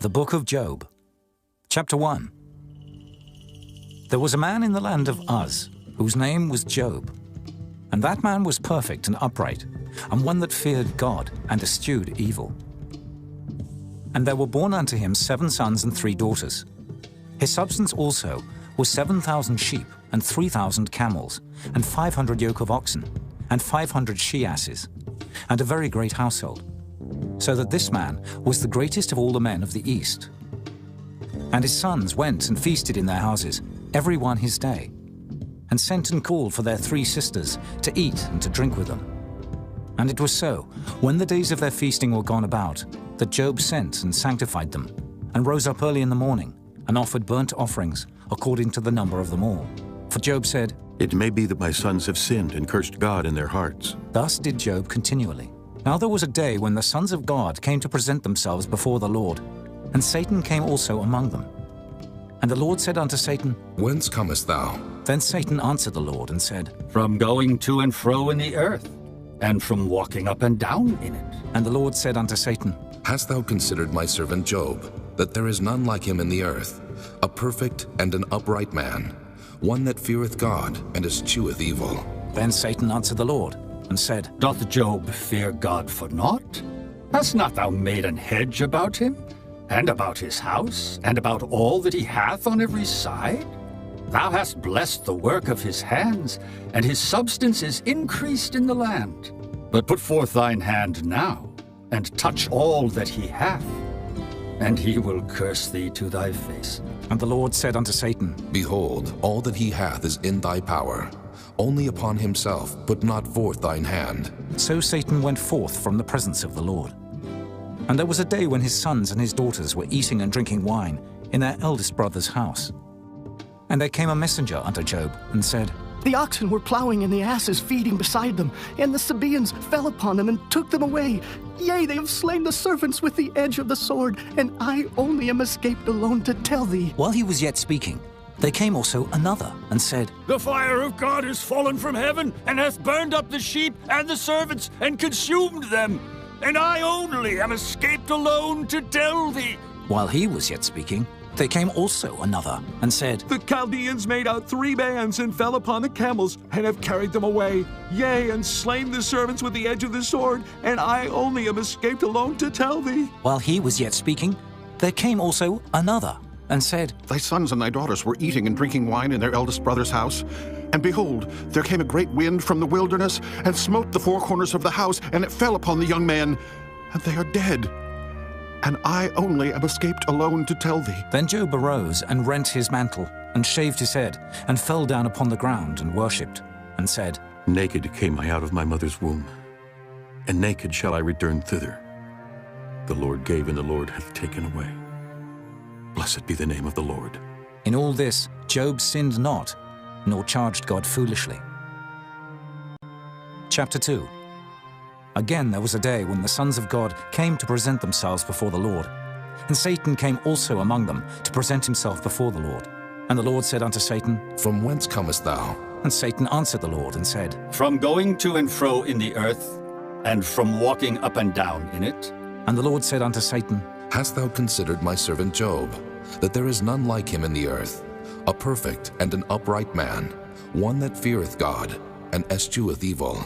The Book of Job, Chapter 1. There was a man in the land of Uz, whose name was Job. And that man was perfect and upright, and one that feared God and eschewed evil. And there were born unto him 7 sons and 3 daughters. His substance also was 7,000 sheep, and 3,000 camels, and 500 yoke of oxen, and 500 she-asses, and a very great household. So that this man was the greatest of all the men of the east. And his sons went and feasted in their houses, every one his day, and sent and called for their 3 sisters to eat and to drink with them. And it was so, when the days of their feasting were gone about, that Job sent and sanctified them, and rose up early in the morning, and offered burnt offerings according to the number of them all. For Job said, "It may be that my sons have sinned and cursed God in their hearts." Thus did Job continually. Now there was a day when the sons of God came to present themselves before the Lord, and Satan came also among them. And the Lord said unto Satan, Whence comest thou? Then Satan answered the Lord and said, From going to and fro in the earth, and from walking up and down in it. And the Lord said unto Satan, Hast thou considered my servant Job, that there is none like him in the earth, a perfect and an upright man, one that feareth God and escheweth evil? Then Satan answered the Lord and said, Doth Job fear God for naught? Hast not thou made an hedge about him, and about his house, and about all that he hath on every side? Thou hast blessed the work of his hands, and his substance is increased in the land. But put forth thine hand now, and touch all that he hath, and he will curse thee to thy face. And the Lord said unto Satan, Behold, all that he hath is in thy power. Only upon himself put not forth thine hand. So Satan went forth from the presence of the Lord. And there was a day when his sons and his daughters were eating and drinking wine in their eldest brother's house. And there came a messenger unto Job, and said, The oxen were plowing, and the asses feeding beside them, and the Sabaeans fell upon them and took them away. Yea, they have slain the servants with the edge of the sword, and I only am escaped alone to tell thee. While he was yet speaking, there came also another, and said, The fire of God is fallen from heaven, and hath burned up the sheep and the servants, and consumed them. And I only am escaped alone to tell thee. While he was yet speaking, there came also another, and said, The Chaldeans made out 3 bands, and fell upon the camels, and have carried them away. Yea, and slain the servants with the edge of the sword, and I only am escaped alone to tell thee. While he was yet speaking, there came also another, and said, Thy sons and thy daughters were eating and drinking wine in their eldest brother's house. And behold, there came a great wind from the wilderness, and smote the 4 corners of the house, and it fell upon the young men, and they are dead. And I only am escaped alone to tell thee. Then Job arose and rent his mantle, and shaved his head, and fell down upon the ground, and worshipped, and said, Naked came I out of my mother's womb, and naked shall I return thither. The Lord gave, and the Lord hath taken away. Blessed be the name of the Lord. In all this Job sinned not, nor charged God foolishly. Chapter 2. Again there was a day when the sons of God came to present themselves before the Lord. And Satan came also among them to present himself before the Lord. And the Lord said unto Satan, From whence comest thou? And Satan answered the Lord and said, From going to and fro in the earth, and from walking up and down in it. And the Lord said unto Satan, Hast thou considered my servant Job, that there is none like him in the earth, a perfect and an upright man, one that feareth God, and escheweth evil?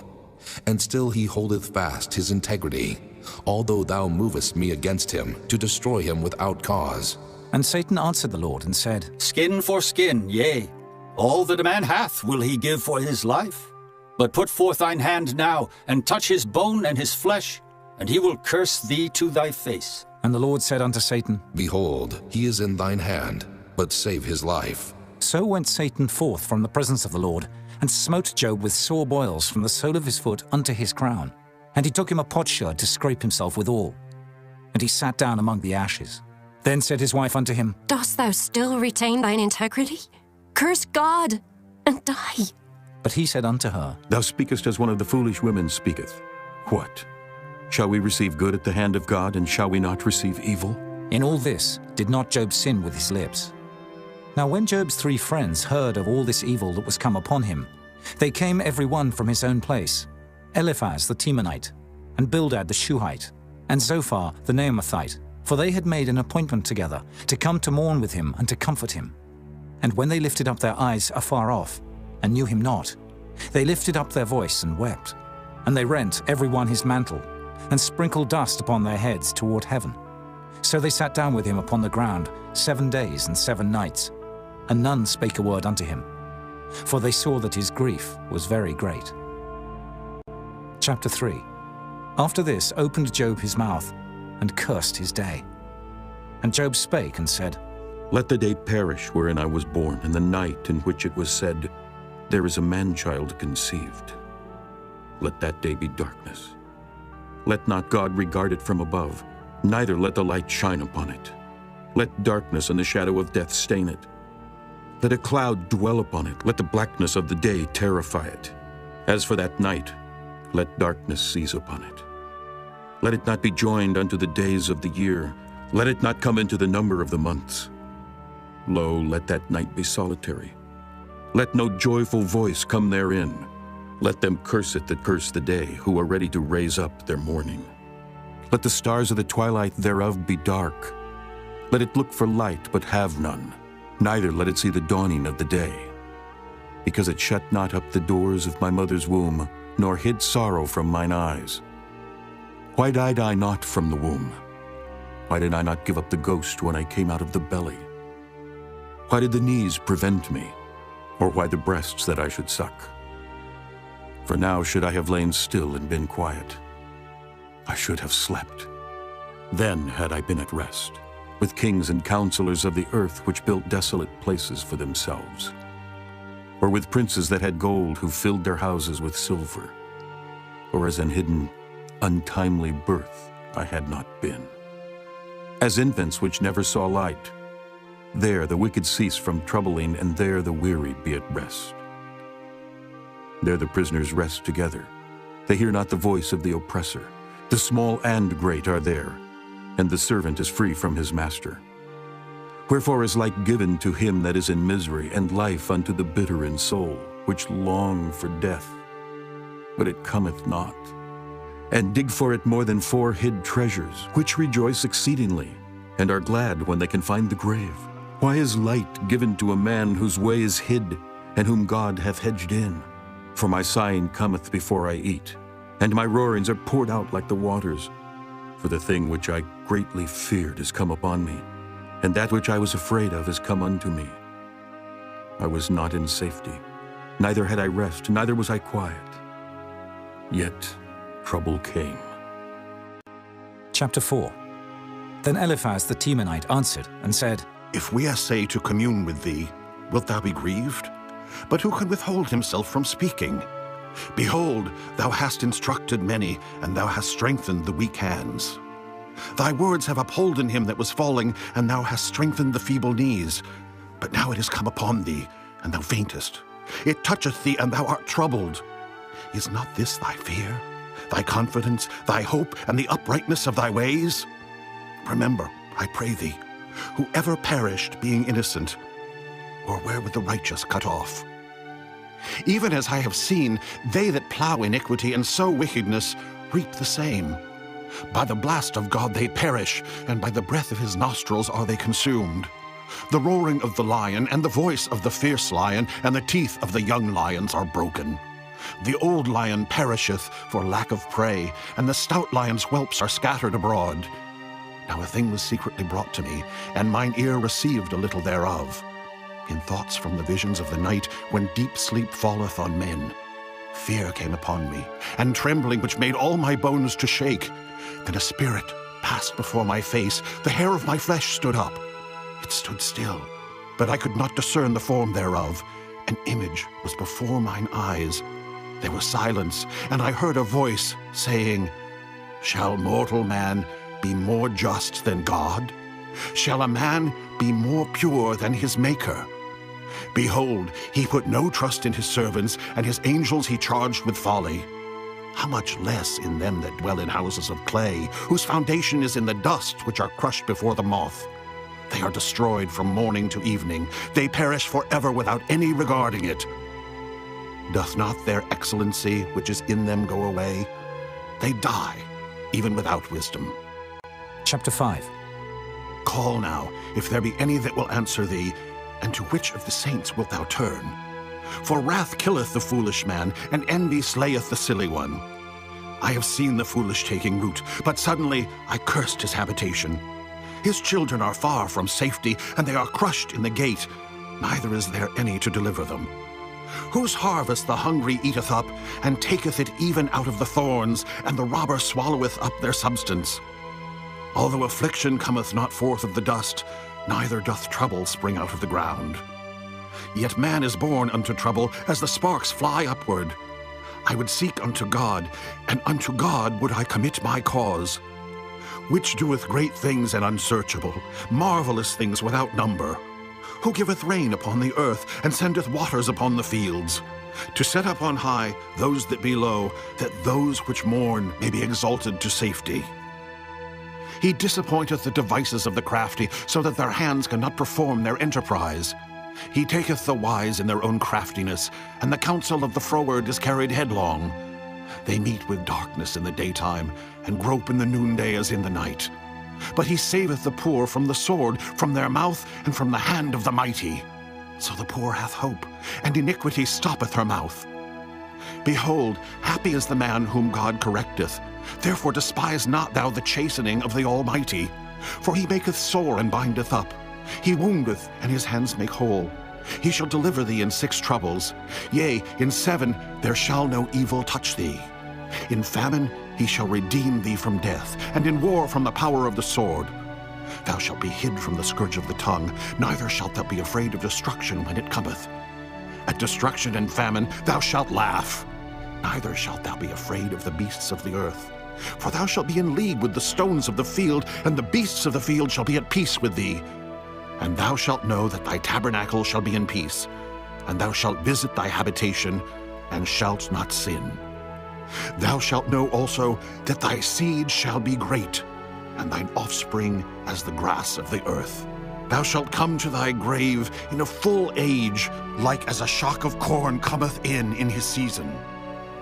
And still he holdeth fast his integrity, although thou movest me against him, to destroy him without cause. And Satan answered the Lord and said, Skin for skin, yea, all that a man hath will he give for his life. But put forth thine hand now, and touch his bone and his flesh, and he will curse thee to thy face. And the Lord said unto Satan, Behold, he is in thine hand, but save his life. So went Satan forth from the presence of the Lord, and smote Job with sore boils from the sole of his foot unto his crown. And he took him a potsherd to scrape himself withal. And he sat down among the ashes. Then said his wife unto him, Dost thou still retain thine integrity? Curse God, and die. But he said unto her, Thou speakest as one of the foolish women speaketh. What? Shall we receive good at the hand of God, and shall we not receive evil? In all this did not Job sin with his lips. Now when Job's 3 friends heard of all this evil that was come upon him, they came every one from his own place, Eliphaz the Temanite, and Bildad the Shuhite, and Zophar the Naamathite, for they had made an appointment together to come to mourn with him and to comfort him. And when they lifted up their eyes afar off, and knew him not, they lifted up their voice and wept. And they rent every one his mantle, and sprinkled dust upon their heads toward heaven. So they sat down with him upon the ground 7 days and 7 nights, and none spake a word unto him, for they saw that his grief was very great. Chapter 3. After this opened Job his mouth, and cursed his day. And Job spake and said, Let the day perish wherein I was born, and the night in which it was said, There is a man-child conceived. Let that day be darkness. Let not God regard it from above, neither let the light shine upon it. Let darkness and the shadow of death stain it. Let a cloud dwell upon it, let the blackness of the day terrify it. As for that night, let darkness seize upon it. Let it not be joined unto the days of the year, let it not come into the number of the months. Lo, let that night be solitary. Let no joyful voice come therein. Let them curse it that curse the day, who are ready to raise up their mourning. Let the stars of the twilight thereof be dark. Let it look for light, but have none, neither let it see the dawning of the day. Because it shut not up the doors of my mother's womb, nor hid sorrow from mine eyes. Why died I not from the womb? Why did I not give up the ghost when I came out of the belly? Why did the knees prevent me, or why the breasts that I should suck? For now should I have lain still and been quiet. I should have slept. Then had I been at rest, with kings and counselors of the earth which built desolate places for themselves, or with princes that had gold who filled their houses with silver, or as an hidden, untimely birth I had not been. As infants which never saw light, there the wicked cease from troubling, and there the weary be at rest. There the prisoners rest together. They hear not the voice of the oppressor. The small and great are there, and the servant is free from his master. Wherefore is light given to him that is in misery, and life unto the bitter in soul, which long for death, but it cometh not, and dig for it more than 4 hid treasures, which rejoice exceedingly, and are glad when they can find the grave. Why is light given to a man whose way is hid, and whom God hath hedged in? For my sighing cometh before I eat, and my roarings are poured out like the waters. For the thing which I greatly feared is come upon me, and that which I was afraid of is come unto me. I was not in safety, neither had I rest, neither was I quiet. Yet trouble came. Chapter 4. Then Eliphaz the Temanite answered and said, If we essay to commune with thee, wilt thou be grieved? But who can withhold himself from speaking? Behold, thou hast instructed many, and thou hast strengthened the weak hands. Thy words have upholden him that was falling, and thou hast strengthened the feeble knees. But now it is come upon thee, and thou faintest. It toucheth thee, and thou art troubled. Is not this thy fear, thy confidence, thy hope, and the uprightness of thy ways? Remember, I pray thee, whoever perished being innocent, or where were the righteous cut off? Even as I have seen, they that plow iniquity and sow wickedness reap the same. By the blast of God they perish, and by the breath of his nostrils are they consumed. The roaring of the lion, and the voice of the fierce lion, and the teeth of the young lions are broken. The old lion perisheth for lack of prey, and the stout lion's whelps are scattered abroad. Now a thing was secretly brought to me, and mine ear received a little thereof. In thoughts from the visions of the night, when deep sleep falleth on men, fear came upon me, and trembling which made all my bones to shake. Then a spirit passed before my face, the hair of my flesh stood up. It stood still, but I could not discern the form thereof. An image was before mine eyes. There was silence, and I heard a voice saying, Shall mortal man be more just than God? Shall a man be more pure than his Maker? Behold, he put no trust in his servants, and his angels he charged with folly. How much less in them that dwell in houses of clay, whose foundation is in the dust, which are crushed before the moth? They are destroyed from morning to evening. They perish forever without any regarding it. Doth not their excellency which is in them go away? They die, even without wisdom. Chapter 5. Call now, if there be any that will answer thee, and to which of the saints wilt thou turn? For wrath killeth the foolish man, and envy slayeth the silly one. I have seen the foolish taking root, but suddenly I cursed his habitation. His children are far from safety, and they are crushed in the gate, neither is there any to deliver them. Whose harvest the hungry eateth up, and taketh it even out of the thorns, and the robber swalloweth up their substance. Although affliction cometh not forth of the dust, neither doth trouble spring out of the ground. Yet man is born unto trouble, as the sparks fly upward. I would seek unto God, and unto God would I commit my cause. Which doeth great things and unsearchable, marvelous things without number. Who giveth rain upon the earth, and sendeth waters upon the fields, to set up on high those that be low, that those which mourn may be exalted to safety. He disappointeth the devices of the crafty, so that their hands cannot perform their enterprise. He taketh the wise in their own craftiness, and the counsel of the froward is carried headlong. They meet with darkness in the daytime, and grope in the noonday as in the night. But he saveth the poor from the sword, from their mouth, and from the hand of the mighty. So the poor hath hope, and iniquity stoppeth her mouth. Behold, happy is the man whom God correcteth. Therefore despise not thou the chastening of the Almighty. For he maketh sore and bindeth up. He woundeth, and his hands make whole. He shall deliver thee in 6 troubles. Yea, in 7 there shall no evil touch thee. In famine he shall redeem thee from death, and in war from the power of the sword. Thou shalt be hid from the scourge of the tongue, neither shalt thou be afraid of destruction when it cometh. At destruction and famine thou shalt laugh, neither shalt thou be afraid of the beasts of the earth. For thou shalt be in league with the stones of the field, and the beasts of the field shall be at peace with thee. And thou shalt know that thy tabernacle shall be in peace, and thou shalt visit thy habitation, and shalt not sin. Thou shalt know also that thy seed shall be great, and thine offspring as the grass of the earth. Thou shalt come to thy grave in a full age, like as a shock of corn cometh in his season.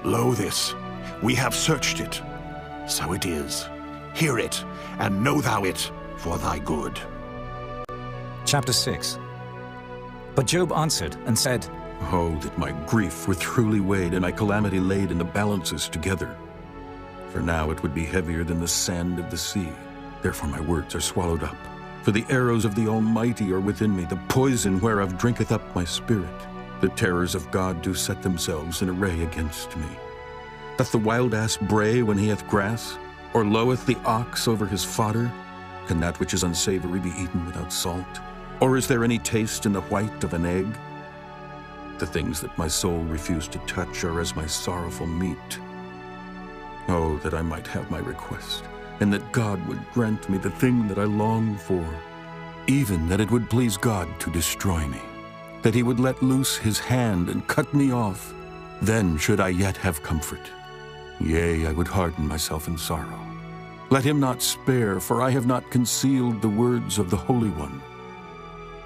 Lo this, we have searched it, so it is. Hear it, and know thou it for thy good. Chapter 6. But Job answered and said, Oh, that my grief were truly weighed, and my calamity laid in the balances together. For now it would be heavier than the sand of the sea. Therefore my words are swallowed up. For the arrows of the Almighty are within me, the poison whereof drinketh up my spirit. The terrors of God do set themselves in array against me. Doth the wild ass bray when he hath grass? Or loweth the ox over his fodder? Can that which is unsavory be eaten without salt? Or is there any taste in the white of an egg? The things that my soul refused to touch are as my sorrowful meat. Oh, that I might have my request, and that God would grant me the thing that I long for, even that it would please God to destroy me, that he would let loose his hand and cut me off. Then should I yet have comfort. Yea, I would harden myself in sorrow. Let him not spare, for I have not concealed the words of the Holy One.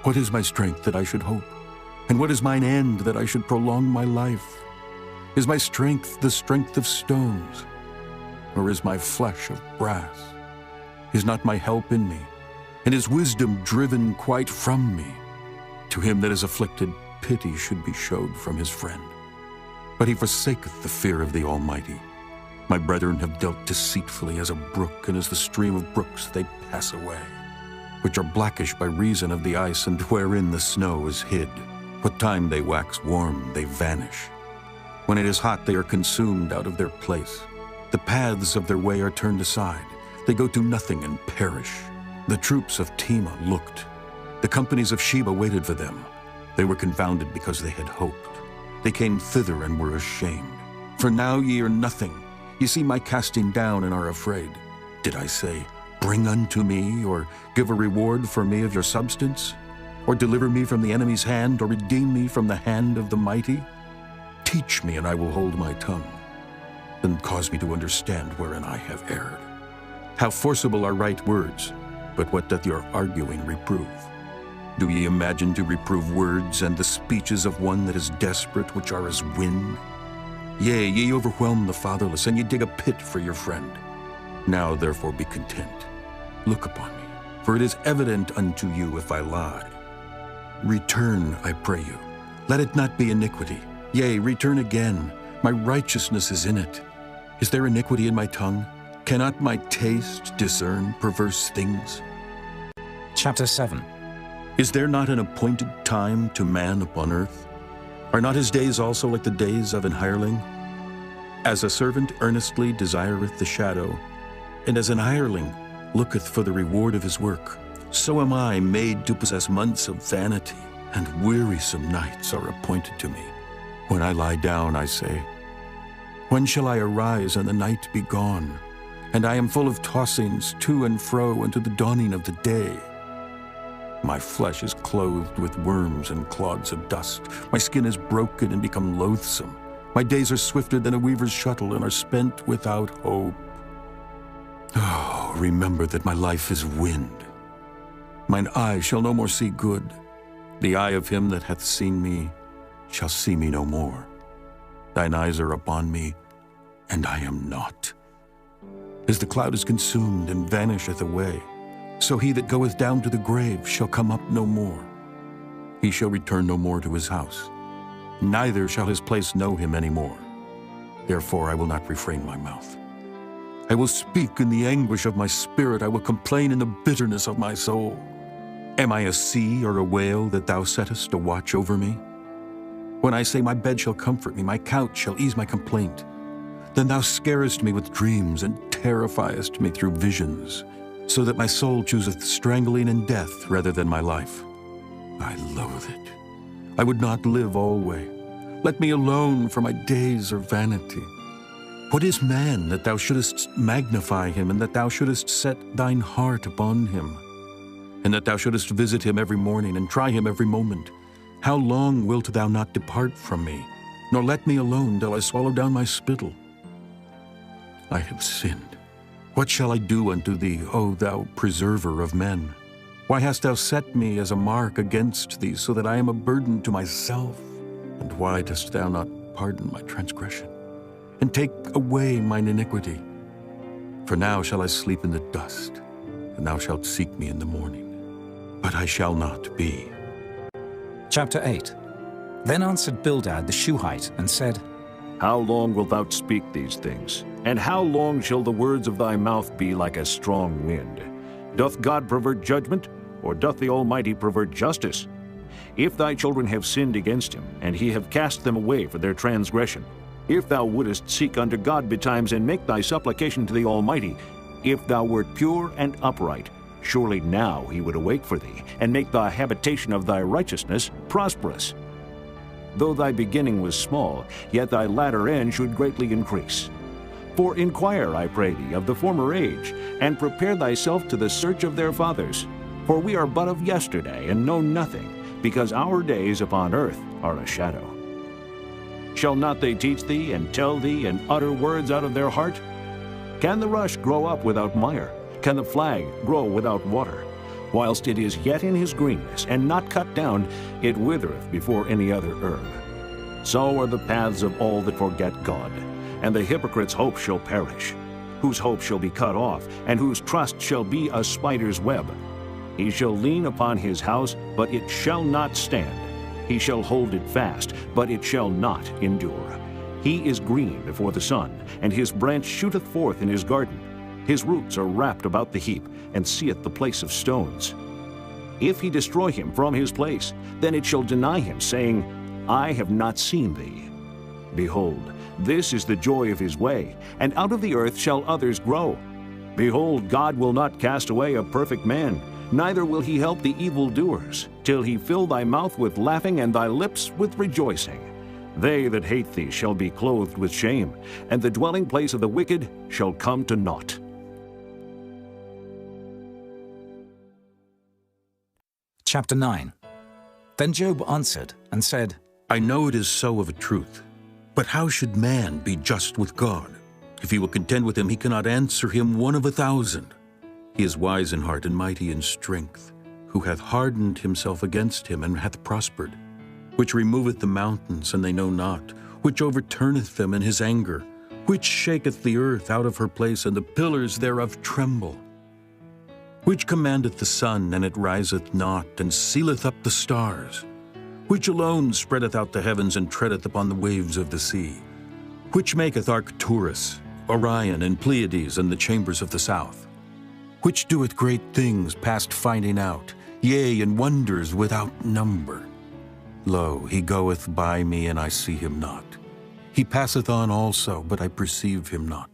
What is my strength that I should hope? And what is mine end that I should prolong my life? Is my strength the strength of stones? Or is my flesh of brass? Is not my help in me? And is wisdom driven quite from me? To him that is afflicted, pity should be showed from his friend. But he forsaketh the fear of the Almighty. My brethren have dealt deceitfully as a brook, and as the stream of brooks they pass away, which are blackish by reason of the ice, and wherein the snow is hid. What time they wax warm, they vanish. When it is hot, they are consumed out of their place. The paths of their way are turned aside. They go to nothing and perish. The troops of Tema looked. The companies of Sheba waited for them. They were confounded because they had hoped. They came thither and were ashamed. For now ye are nothing. Ye see my casting down and are afraid. Did I say, bring unto me, or give a reward for me of your substance? Or deliver me from the enemy's hand, or redeem me from the hand of the mighty? Teach me, and I will hold my tongue. Then cause me to understand wherein I have erred. How forcible are right words, but what doth your arguing reprove? Do ye imagine to reprove words and the speeches of one that is desperate, which are as wind? Yea, ye overwhelm the fatherless, and ye dig a pit for your friend. Now therefore be content. Look upon me, for it is evident unto you if I lie. Return, I pray you. Let it not be iniquity. Yea, return again. My righteousness is in it. Is there iniquity in my tongue? Cannot my taste discern perverse things? Chapter 7. Is there not an appointed time to man upon earth? Are not his days also like the days of an hireling? As a servant earnestly desireth the shadow, and as an hireling looketh for the reward of his work, so am I made to possess months of vanity, and wearisome nights are appointed to me. When I lie down, I say, when shall I arise and the night be gone? And I am full of tossings to and fro unto the dawning of the day. My flesh is clothed with worms and clods of dust. My skin is broken and become loathsome. My days are swifter than a weaver's shuttle and are spent without hope. Oh, remember that my life is wind. Mine eye shall no more see good. The eye of him that hath seen me shall see me no more. Thine eyes are upon me, and I am not. As the cloud is consumed and vanisheth away, so he that goeth down to the grave shall come up no more. He shall return no more to his house, neither shall his place know him any more. Therefore I will not refrain my mouth. I will speak in the anguish of my spirit. I will complain in the bitterness of my soul. Am I a sea or a whale that thou settest a watch over me? When I say my bed shall comfort me, my couch shall ease my complaint, then thou scarest me with dreams and terrifiest me through visions, so that my soul chooseth strangling and death rather than my life. I loathe it. I would not live alway. Let me alone, for my days are vanity. What is man that thou shouldest magnify him, and that thou shouldest set thine heart upon him, and that thou shouldest visit him every morning and try him every moment? How long wilt thou not depart from me, nor let me alone till I swallow down my spittle? I have sinned. What shall I do unto thee, O thou preserver of men? Why hast thou set me as a mark against thee, so that I am a burden to myself? And why dost thou not pardon my transgression, and take away mine iniquity? For now shall I sleep in the dust, and thou shalt seek me in the morning, but I shall not be. Chapter 8. Then answered Bildad the Shuhite, and said, How long wilt thou speak these things? And how long shall the words of thy mouth be like a strong wind? Doth God pervert judgment, or doth the Almighty pervert justice? If thy children have sinned against him, and he have cast them away for their transgression, if thou wouldest seek unto God betimes, and make thy supplication to the Almighty, if thou wert pure and upright, surely now he would awake for thee, and make the habitation of thy righteousness prosperous. Though thy beginning was small, yet thy latter end should greatly increase. For inquire, I pray thee, of the former age, and prepare thyself to the search of their fathers. For we are but of yesterday, and know nothing, because our days upon earth are a shadow. Shall not they teach thee, and tell thee, and utter words out of their heart? Can the rush grow up without mire? Can the flag grow without water? Whilst it is yet in his greenness, and not cut down, it withereth before any other herb. So are the paths of all that forget God, and the hypocrite's hope shall perish, whose hope shall be cut off, and whose trust shall be a spider's web. He shall lean upon his house, but it shall not stand. He shall hold it fast, but it shall not endure. He is green before the sun, and his branch shooteth forth in his garden. His roots are wrapped about the heap, and seeth the place of stones. If he destroy him from his place, then it shall deny him, saying, I have not seen thee. Behold, this is the joy of his way, and out of the earth shall others grow. Behold, God will not cast away a perfect man, neither will he help the evildoers, till he fill thy mouth with laughing and thy lips with rejoicing. They that hate thee shall be clothed with shame, and the dwelling place of the wicked shall come to naught. Chapter 9. Then Job answered and said, I know it is so of a truth. But how should man be just with God? If he will contend with him, he cannot answer him 1 of 1,000. He is wise in heart and mighty in strength, who hath hardened himself against him and hath prospered, which removeth the mountains, and they know not, which overturneth them in his anger, which shaketh the earth out of her place, and the pillars thereof tremble. Which commandeth the sun, and it riseth not, and sealeth up the stars? Which alone spreadeth out the heavens, and treadeth upon the waves of the sea? Which maketh Arcturus, Orion, and Pleiades, and the chambers of the south? Which doeth great things past finding out, yea, and wonders without number? Lo, he goeth by me, and I see him not. He passeth on also, but I perceive him not.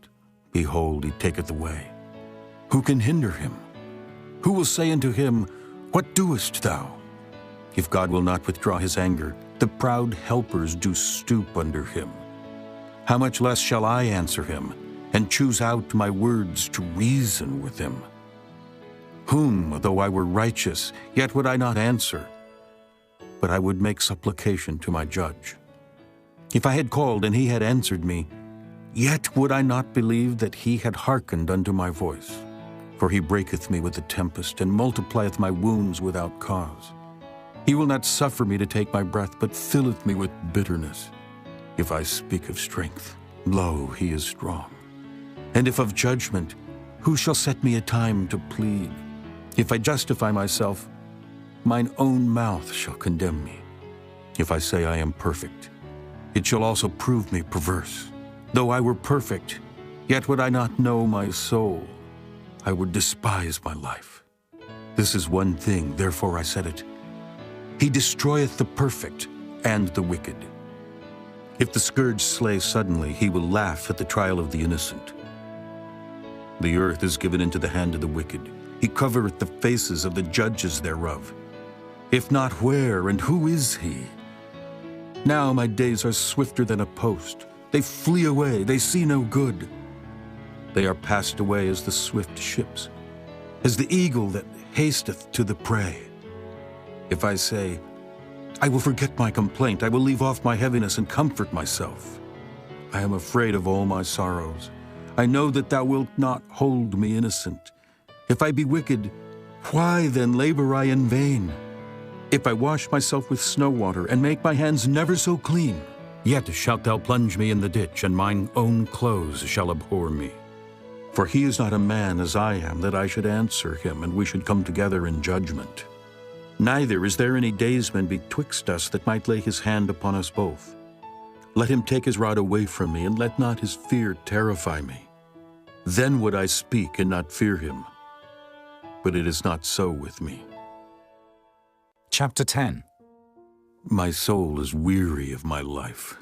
Behold, he taketh away. Who can hinder him? Who will say unto him, What doest thou? If God will not withdraw his anger, the proud helpers do stoop under him. How much less shall I answer him, and choose out my words to reason with him? Whom, though I were righteous, yet would I not answer, but I would make supplication to my judge. If I had called, and he had answered me, yet would I not believe that he had hearkened unto my voice. For he breaketh me with the tempest, and multiplieth my wounds without cause. He will not suffer me to take my breath, but filleth me with bitterness. If I speak of strength, lo, he is strong. And if of judgment, who shall set me a time to plead? If I justify myself, mine own mouth shall condemn me. If I say I am perfect, it shall also prove me perverse. Though I were perfect, yet would I not know my soul. I would despise my life. This is one thing, therefore I said it. He destroyeth the perfect and the wicked. If the scourge slay suddenly, he will laugh at the trial of the innocent. The earth is given into the hand of the wicked. He covereth the faces of the judges thereof. If not, where and who is he? Now my days are swifter than a post. They flee away, they see no good. They are passed away as the swift ships, as the eagle that hasteth to the prey. If I say, I will forget my complaint, I will leave off my heaviness and comfort myself. I am afraid of all my sorrows. I know that thou wilt not hold me innocent. If I be wicked, why then labor I in vain? If I wash myself with snow water, and make my hands never so clean, yet shalt thou plunge me in the ditch, and mine own clothes shall abhor me. For he is not a man as I am, that I should answer him, and we should come together in judgment. Neither is there any daysman betwixt us that might lay his hand upon us both. Let him take his rod away from me, and let not his fear terrify me. Then would I speak and not fear him. But it is not so with me. Chapter 10. My soul is weary of my life.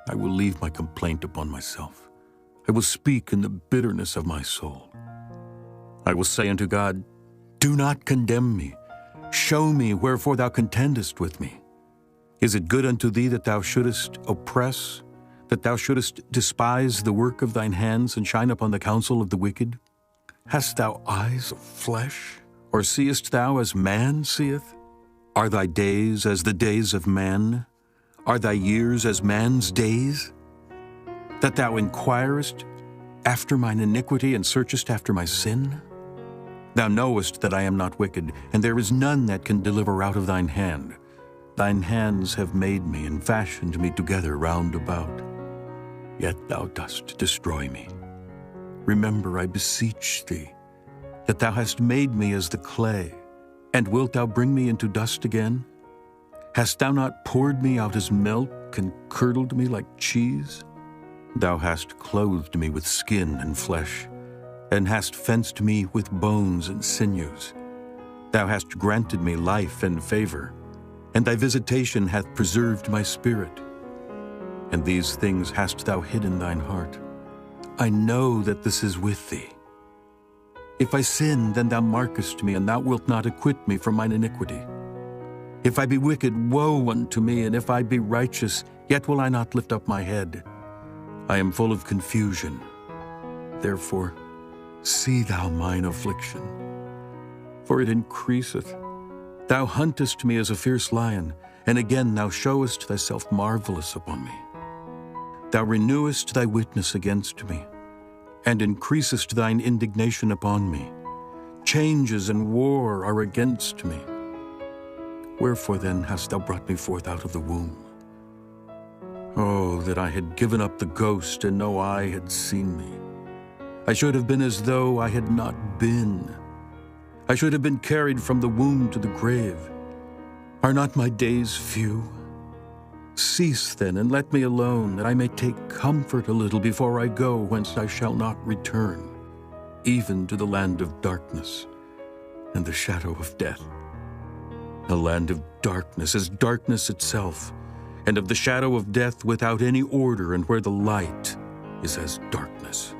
I will leave my complaint upon myself. I will speak in the bitterness of my soul. I will say unto God, Do not condemn me. Show me wherefore thou contendest with me. Is it good unto thee that thou shouldest oppress, that thou shouldest despise the work of thine hands, and shine upon the counsel of the wicked? Hast thou eyes of flesh, or seest thou as man seeth? Are thy days as the days of man? Are thy years as man's days? That thou inquirest after mine iniquity, and searchest after my sin? Thou knowest that I am not wicked, and there is none that can deliver out of thine hand. Thine hands have made me, and fashioned me together round about. Yet thou dost destroy me. Remember, I beseech thee, that thou hast made me as the clay, and wilt thou bring me into dust again? Hast thou not poured me out as milk, and curdled me like cheese? Thou hast clothed me with skin and flesh, and hast fenced me with bones and sinews. Thou hast granted me life and favor, and thy visitation hath preserved my spirit. And these things hast thou hid in thine heart. I know that this is with thee. If I sin, then thou markest me, and thou wilt not acquit me from mine iniquity. If I be wicked, woe unto me, and if I be righteous, yet will I not lift up my head. I am full of confusion. Therefore, see thou mine affliction, for it increaseth. Thou huntest me as a fierce lion, and again thou showest thyself marvelous upon me. Thou renewest thy witness against me, and increasest thine indignation upon me. Changes and war are against me. Wherefore then hast thou brought me forth out of the womb? Oh, that I had given up the ghost, and no eye had seen me. I should have been as though I had not been. I should have been carried from the womb to the grave. Are not my days few? Cease then, and let me alone, that I may take comfort a little before I go whence I shall not return, even to the land of darkness and the shadow of death. A land of darkness is darkness itself, and of the shadow of death without any order, and where the light is as darkness.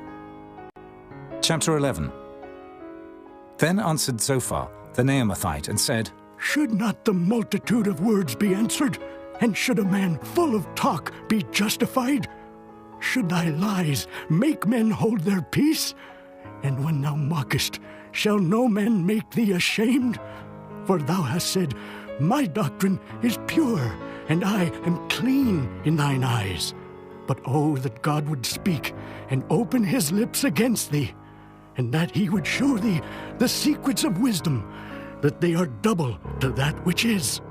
Chapter 11. Then answered Zophar, the Naamathite, and said, Should not the multitude of words be answered? And should a man full of talk be justified? Should thy lies make men hold their peace? And when thou mockest, shall no man make thee ashamed? For thou hast said, My doctrine is pure, and I am clean in thine eyes. But oh, that God would speak and open his lips against thee, and that he would show thee the secrets of wisdom, that they are double to that which is.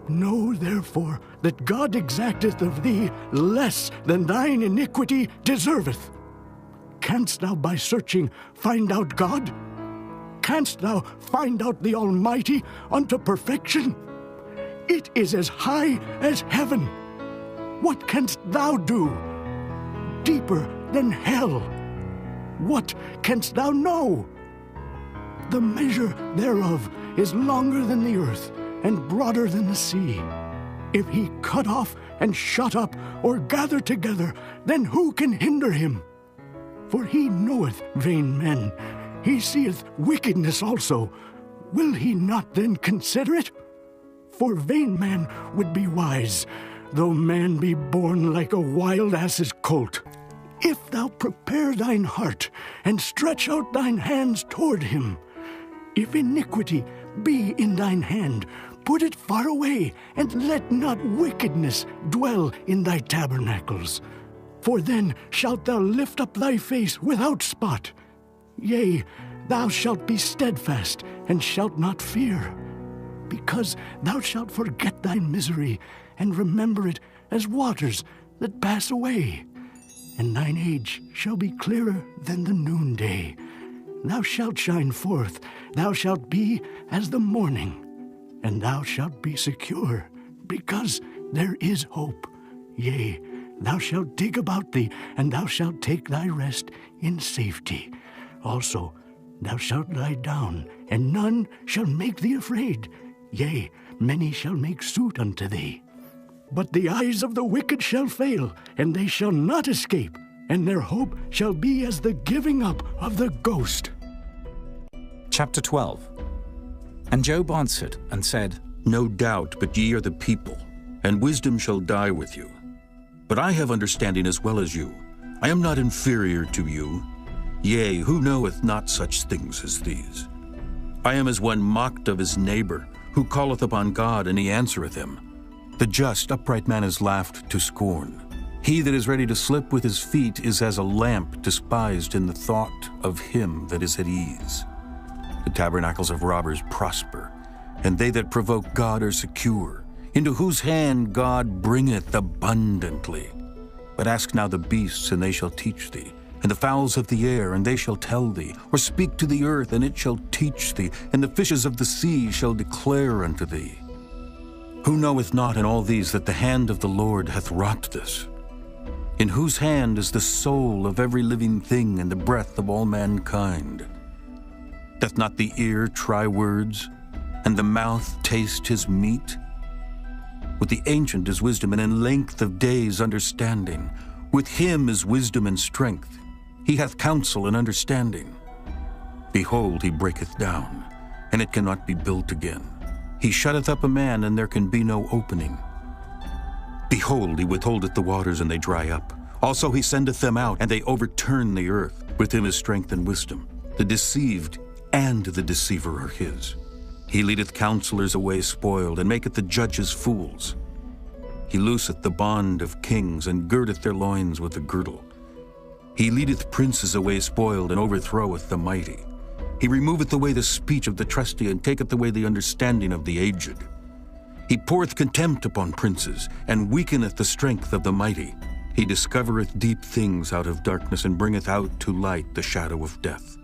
Know therefore that God exacteth of thee less than thine iniquity deserveth. Canst thou by searching find out God? Canst thou find out the Almighty unto perfection? It is as high as heaven. What canst thou do? Deeper than hell. What canst thou know? The measure thereof is longer than the earth, and broader than the sea. If he cut off and shut up, or gather together, then who can hinder him? For he knoweth vain men, he seeth wickedness also. Will he not then consider it? For vain man would be wise, though man be born like a wild ass's colt. If thou prepare thine heart, and stretch out thine hands toward him, if iniquity be in thine hand, put it far away, and let not wickedness dwell in thy tabernacles. For then shalt thou lift up thy face without spot. Yea, thou shalt be steadfast, and shalt not fear, because thou shalt forget thy misery, and remember it as waters that pass away. And thine age shall be clearer than the noonday. Thou shalt shine forth, thou shalt be as the morning, and thou shalt be secure, because there is hope. Yea, thou shalt dig about thee, and thou shalt take thy rest in safety. Also, thou shalt lie down, and none shall make thee afraid. Yea, many shall make suit unto thee. But the eyes of the wicked shall fail, and they shall not escape, and their hope shall be as the giving up of the ghost. Chapter 12. And Job answered and said, No doubt, but ye are the people, and wisdom shall die with you. But I have understanding as well as you. I am not inferior to you. Yea, who knoweth not such things as these? I am as one mocked of his neighbor, who calleth upon God, and he answereth him. The just, upright man is laughed to scorn. He that is ready to slip with his feet is as a lamp despised in the thought of him that is at ease. The tabernacles of robbers prosper, and they that provoke God are secure, into whose hand God bringeth abundantly. But ask now the beasts, and they shall teach thee, and the fowls of the air, and they shall tell thee, or speak to the earth, and it shall teach thee, and the fishes of the sea shall declare unto thee. Who knoweth not in all these that the hand of the Lord hath wrought this? In whose hand is the soul of every living thing, and the breath of all mankind? Doth not the ear try words, and the mouth taste his meat? With the ancient is wisdom, and in length of days understanding. With him is wisdom and strength. He hath counsel and understanding. Behold, he breaketh down, and it cannot be built again. He shutteth up a man, and there can be no opening. Behold, he withholdeth the waters, and they dry up. Also he sendeth them out, and they overturn the earth. With him is strength and wisdom. The deceived and the deceiver are his. He leadeth counselors away spoiled, and maketh the judges fools. He looseth the bond of kings, and girdeth their loins with a girdle. He leadeth princes away spoiled, and overthroweth the mighty. He removeth away the speech of the trusty, and taketh away the understanding of the aged. He poureth contempt upon princes, and weakeneth the strength of the mighty. He discovereth deep things out of darkness, and bringeth out to light the shadow of death.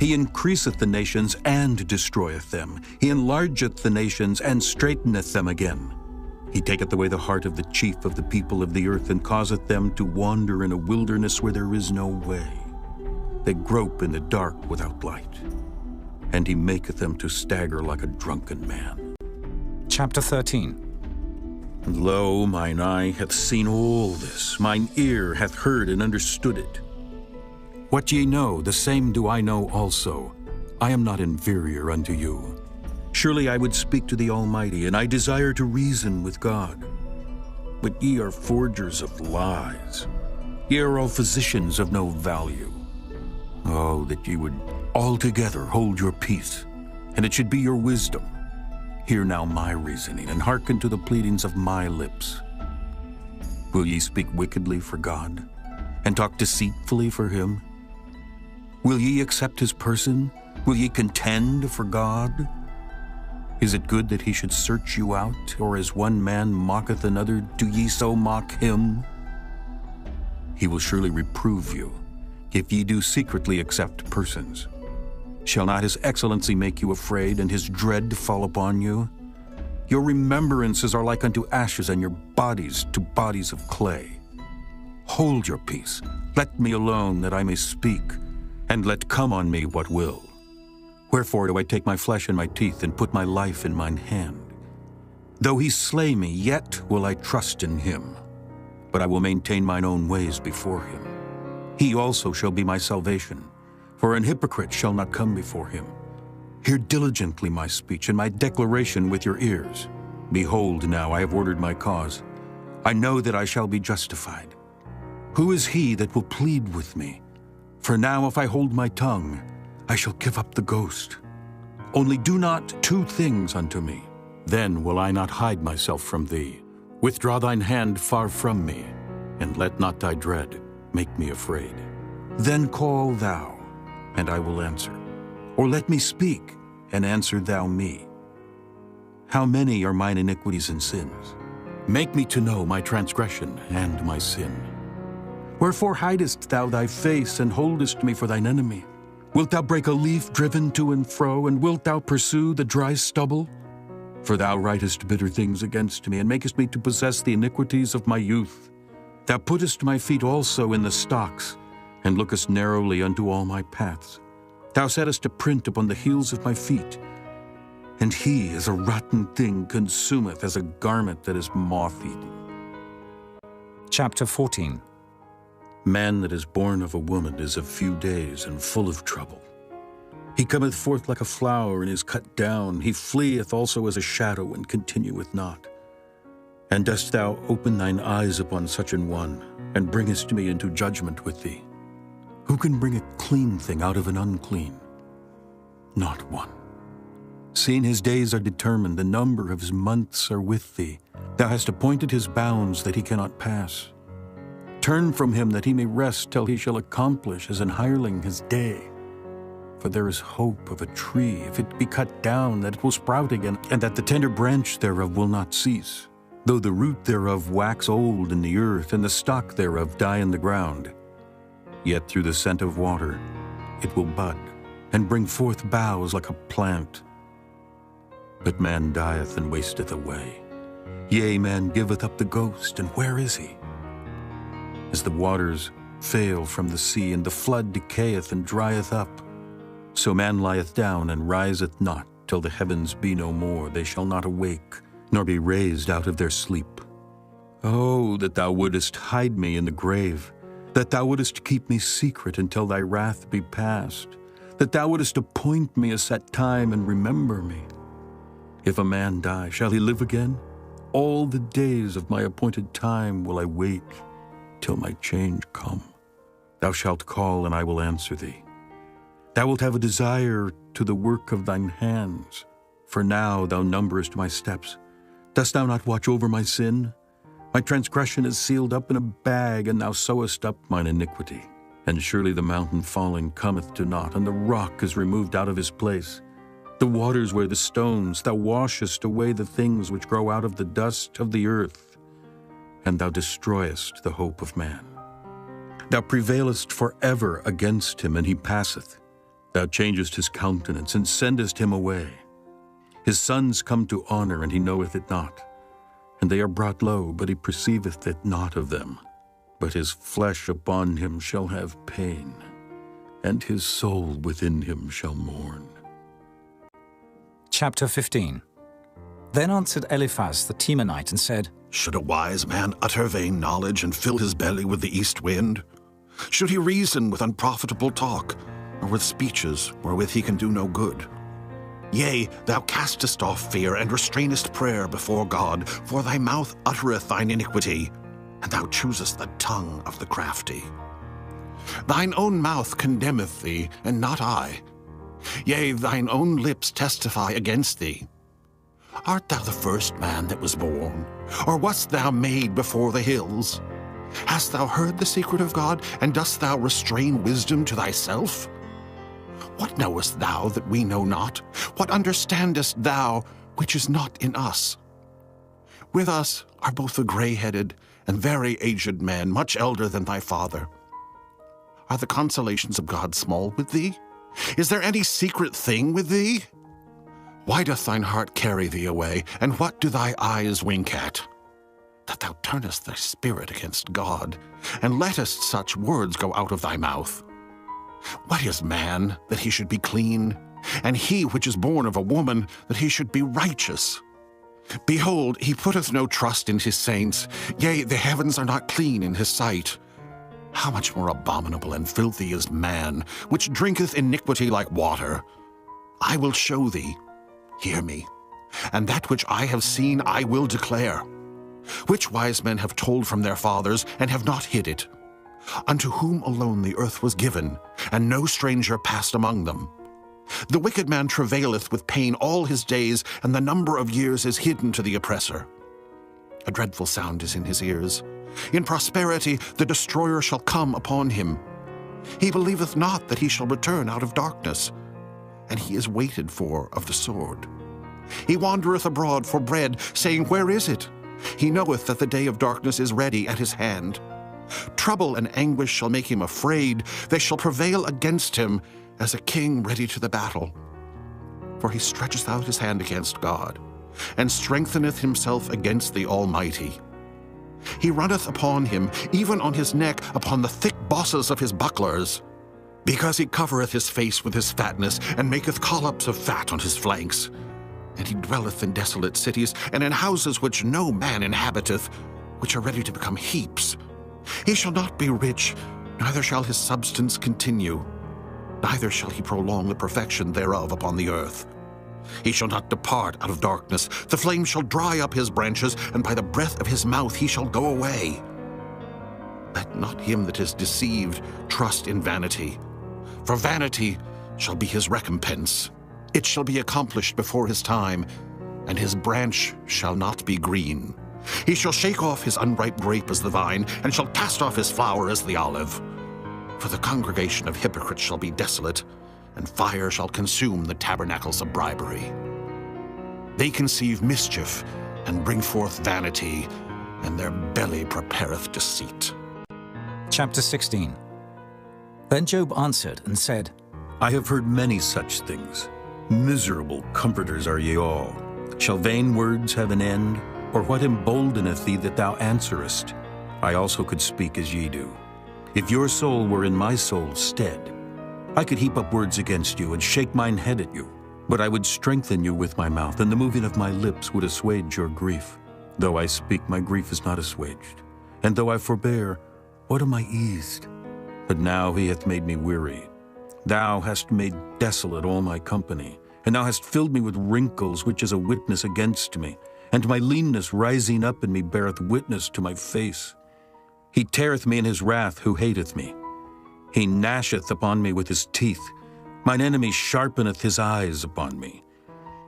He increaseth the nations and destroyeth them. He enlargeth the nations and straiteneth them again. He taketh away the heart of the chief of the people of the earth, and causeth them to wander in a wilderness where there is no way. They grope in the dark without light, and he maketh them to stagger like a drunken man. Chapter 13. And lo, mine eye hath seen all this, mine ear hath heard and understood it. What ye know, the same do I know also. I am not inferior unto you. Surely I would speak to the Almighty, and I desire to reason with God. But ye are forgers of lies. Ye are all physicians of no value. Oh, that ye would altogether hold your peace, and it should be your wisdom. Hear now my reasoning, and hearken to the pleadings of my lips. Will ye speak wickedly for God, and talk deceitfully for him? Will ye accept his person? Will ye contend for God? Is it good that he should search you out, or as one man mocketh another, do ye so mock him? He will surely reprove you, if ye do secretly accept persons. Shall not his excellency make you afraid, and his dread fall upon you? Your remembrances are like unto ashes, and your bodies to bodies of clay. Hold your peace, let me alone, that I may speak, and let come on me what will. Wherefore do I take my flesh in my teeth, and put my life in mine hand? Though he slay me, yet will I trust in him. But I will maintain mine own ways before him. He also shall be my salvation, for an hypocrite shall not come before him. Hear diligently my speech, and my declaration with your ears. Behold, now I have ordered my cause. I know that I shall be justified. Who is he that will plead with me? For now if I hold my tongue, I shall give up the ghost. Only do not two things unto me. Then will I not hide myself from thee. Withdraw thine hand far from me, and let not thy dread make me afraid. Then call thou, and I will answer. Or let me speak, and answer thou me. How many are mine iniquities and sins? Make me to know my transgression and my sin. Wherefore hidest thou thy face, and holdest me for thine enemy? Wilt thou break a leaf driven to and fro, and wilt thou pursue the dry stubble? For thou writest bitter things against me, and makest me to possess the iniquities of my youth. Thou puttest my feet also in the stocks, and lookest narrowly unto all my paths. Thou settest a print upon the heels of my feet, and he, as a rotten thing, consumeth, as a garment that is moth-eaten. Chapter 14. Man that is born of a woman is of few days, and full of trouble. He cometh forth like a flower, and is cut down. He fleeth also as a shadow, and continueth not. And dost thou open thine eyes upon such an one, and bringest me into judgment with thee? Who can bring a clean thing out of an unclean? Not one. Seeing his days are determined, the number of his months are with thee. Thou hast appointed his bounds that he cannot pass. Turn from him that he may rest till he shall accomplish as an hireling his day. For there is hope of a tree, if it be cut down, that it will sprout again, and that the tender branch thereof will not cease. Though the root thereof wax old in the earth, and the stock thereof die in the ground, yet through the scent of water it will bud, and bring forth boughs like a plant. But man dieth and wasteth away. Yea, man giveth up the ghost, and where is he? As the waters fail from the sea, and the flood decayeth and drieth up, so man lieth down and riseth not, till the heavens be no more. They shall not awake, nor be raised out of their sleep. Oh, that thou wouldest hide me in the grave, that thou wouldest keep me secret until thy wrath be past, that thou wouldest appoint me a set time and remember me. If a man die, shall he live again? All the days of my appointed time will I wait, till my change come. Thou shalt call, and I will answer thee. Thou wilt have a desire to the work of thine hands. For now thou numberest my steps. Dost thou not watch over my sin? My transgression is sealed up in a bag, and thou sewest up mine iniquity. And surely the mountain falling cometh to naught, and the rock is removed out of his place. The waters wear the stones. Thou washest away the things which grow out of the dust of the earth, and thou destroyest the hope of man. Thou prevailest forever against him, and he passeth. Thou changest his countenance, and sendest him away. His sons come to honor, and he knoweth it not. And they are brought low, but he perceiveth it not of them. But his flesh upon him shall have pain, and his soul within him shall mourn. Chapter 15. Then answered Eliphaz the Temanite and said, Should a wise man utter vain knowledge and fill his belly with the east wind? Should he reason with unprofitable talk, or with speeches wherewith he can do no good? Yea, thou castest off fear and restrainest prayer before God, for thy mouth uttereth thine iniquity, and thou choosest the tongue of the crafty. Thine own mouth condemneth thee, and not I. Yea, thine own lips testify against thee. Art thou the first man that was born, or wast thou made before the hills? Hast thou heard the secret of God, and dost thou restrain wisdom to thyself? What knowest thou that we know not? What understandest thou which is not in us? With us are both the gray-headed and very aged men, much elder than thy father. Are the consolations of God small with thee? Is there any secret thing with thee? Why doth thine heart carry thee away, and what do thy eyes wink at? That thou turnest thy spirit against God, and lettest such words go out of thy mouth. What is man, that he should be clean? And he which is born of a woman, that he should be righteous? Behold, he putteth no trust in his saints, yea, the heavens are not clean in his sight. How much more abominable and filthy is man, which drinketh iniquity like water? I will show thee, hear me, and that which I have seen I will declare. Which wise men have told from their fathers, and have not hid it? Unto whom alone the earth was given, and no stranger passed among them. The wicked man travaileth with pain all his days, and the number of years is hidden to the oppressor. A dreadful sound is in his ears. In prosperity the destroyer shall come upon him. He believeth not that he shall return out of darkness, and he is waited for of the sword. He wandereth abroad for bread, saying, Where is it? He knoweth that the day of darkness is ready at his hand. Trouble and anguish shall make him afraid. They shall prevail against him as a king ready to the battle. For he stretcheth out his hand against God, and strengtheneth himself against the Almighty. He runneth upon him, even on his neck, upon the thick bosses of his bucklers. Because he covereth his face with his fatness, and maketh collops of fat on his flanks. And he dwelleth in desolate cities, and in houses which no man inhabiteth, which are ready to become heaps. He shall not be rich, neither shall his substance continue, neither shall he prolong the perfection thereof upon the earth. He shall not depart out of darkness, the flame shall dry up his branches, and by the breath of his mouth he shall go away. Let not him that is deceived trust in vanity, for vanity shall be his recompense. It shall be accomplished before his time, and his branch shall not be green. He shall shake off his unripe grape as the vine, and shall cast off his flower as the olive. For the congregation of hypocrites shall be desolate, and fire shall consume the tabernacles of bribery. They conceive mischief, and bring forth vanity, and their belly prepareth deceit. Chapter 16. Then Job answered and said, I have heard many such things. Miserable comforters are ye all. Shall vain words have an end? Or what emboldeneth thee that thou answerest? I also could speak as ye do. If your soul were in my soul's stead, I could heap up words against you and shake mine head at you. But I would strengthen you with my mouth, and the moving of my lips would assuage your grief. Though I speak, my grief is not assuaged. And though I forbear, what am I eased? But now he hath made me weary. Thou hast made desolate all my company, and thou hast filled me with wrinkles, which is a witness against me. And my leanness rising up in me beareth witness to my face. He teareth me in his wrath who hateth me. He gnasheth upon me with his teeth. Mine enemy sharpeneth his eyes upon me.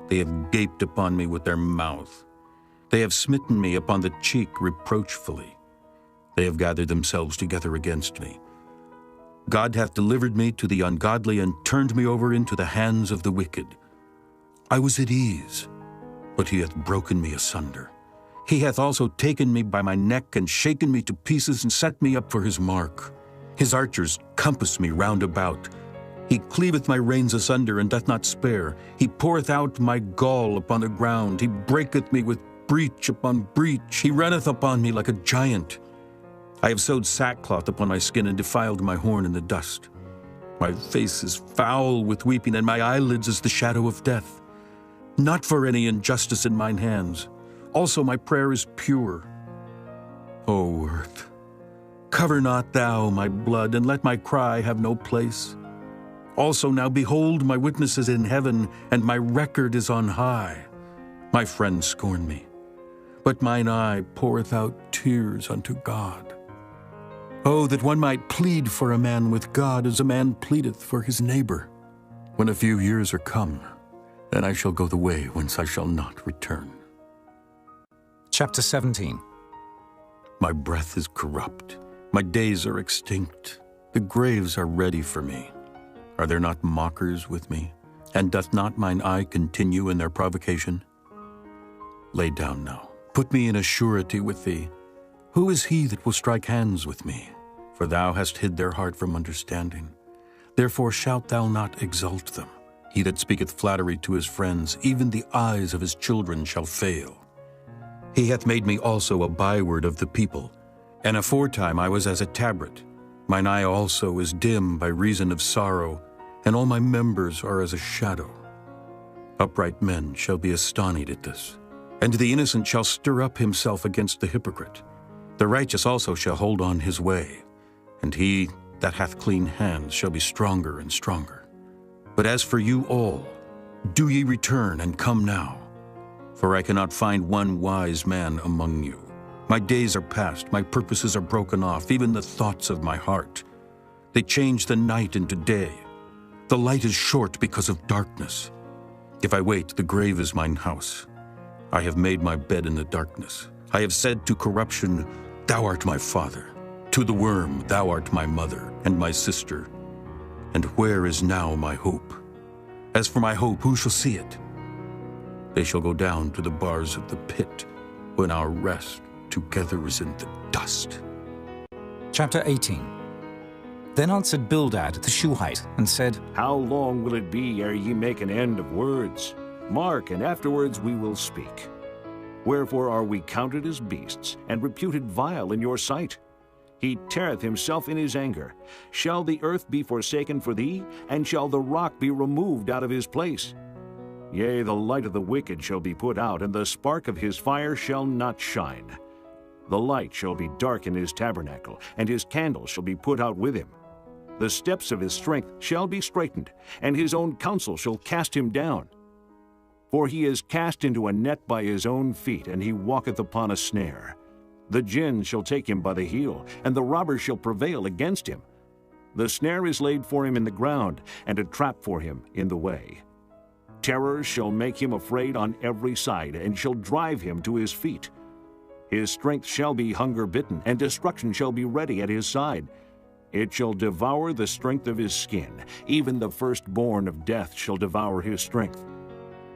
They have gaped upon me with their mouth. They have smitten me upon the cheek reproachfully. They have gathered themselves together against me. God hath delivered me to the ungodly, and turned me over into the hands of the wicked. I was at ease, but he hath broken me asunder. He hath also taken me by my neck, and shaken me to pieces, and set me up for his mark. His archers compass me round about. He cleaveth my reins asunder, and doth not spare. He poureth out my gall upon the ground. He breaketh me with breach upon breach. He runneth upon me like a giant. I have sewed sackcloth upon my skin, and defiled my horn in the dust. My face is foul with weeping, and my eyelids is the shadow of death. Not for any injustice in mine hands. Also my prayer is pure. O earth, cover not thou my blood, and let my cry have no place. Also now behold, my witness is in heaven, and my record is on high. My friends scorn me, but mine eye poureth out tears unto God. Oh, that one might plead for a man with God as a man pleadeth for his neighbor. When a few years are come, then I shall go the way whence I shall not return. Chapter 17. My breath is corrupt. My days are extinct. The graves are ready for me. Are there not mockers with me? And doth not mine eye continue in their provocation? Lay down now. Put me in a surety with thee. Who is he that will strike hands with me? For thou hast hid their heart from understanding. Therefore shalt thou not exalt them. He that speaketh flattery to his friends, even the eyes of his children shall fail. He hath made me also a byword of the people, and aforetime I was as a tabret. Mine eye also is dim by reason of sorrow, and all my members are as a shadow. Upright men shall be astonished at this, and the innocent shall stir up himself against the hypocrite. The righteous also shall hold on his way, and he that hath clean hands shall be stronger and stronger. But as for you all, do ye return and come now. For I cannot find one wise man among you. My days are past, my purposes are broken off, even the thoughts of my heart. They change the night into day. The light is short because of darkness. If I wait, the grave is mine house. I have made my bed in the darkness. I have said to corruption, Thou art my father. To the worm, Thou art my mother and my sister. And where is now my hope? As for my hope, who shall see it? They shall go down to the bars of the pit, when our rest together is in the dust. Chapter 18. Then answered Bildad the Shuhite, and said, How long will it be ere ye make an end of words? Mark, and afterwards we will speak. Wherefore are we counted as beasts, and reputed vile in your sight? He teareth himself in his anger. Shall the earth be forsaken for thee, and shall the rock be removed out of his place? Yea, the light of the wicked shall be put out, and the spark of his fire shall not shine. The light shall be dark in his tabernacle, and his candle shall be put out with him. The steps of his strength shall be straightened, and his own counsel shall cast him down. For he is cast into a net by his own feet, and he walketh upon a snare. The gin shall take him by the heel, and the robber shall prevail against him. The snare is laid for him in the ground, and a trap for him in the way. Terrors shall make him afraid on every side, and shall drive him to his feet. His strength shall be hunger-bitten, and destruction shall be ready at his side. It shall devour the strength of his skin. Even the firstborn of death shall devour his strength.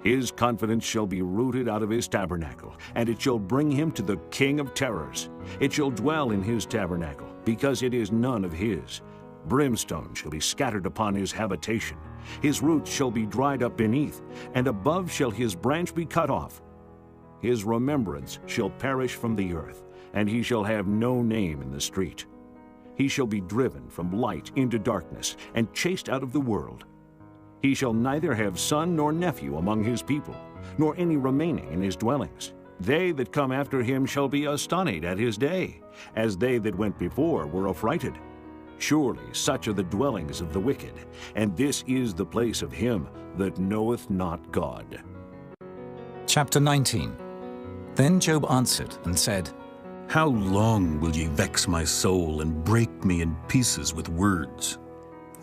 His confidence shall be rooted out of his tabernacle, and it shall bring him to the king of terrors. It shall dwell in his tabernacle, because it is none of his. Brimstone shall be scattered upon his habitation. His roots shall be dried up beneath, and above shall his branch be cut off. His remembrance shall perish from the earth, and he shall have no name in the street. He shall be driven from light into darkness, and chased out of the world. He shall neither have son nor nephew among his people, nor any remaining in his dwellings. They that come after him shall be astonished at his day, as they that went before were affrighted. Surely such are the dwellings of the wicked, and this is the place of him that knoweth not God. Chapter 19. Then Job answered and said, How long will ye vex my soul, and break me in pieces with words?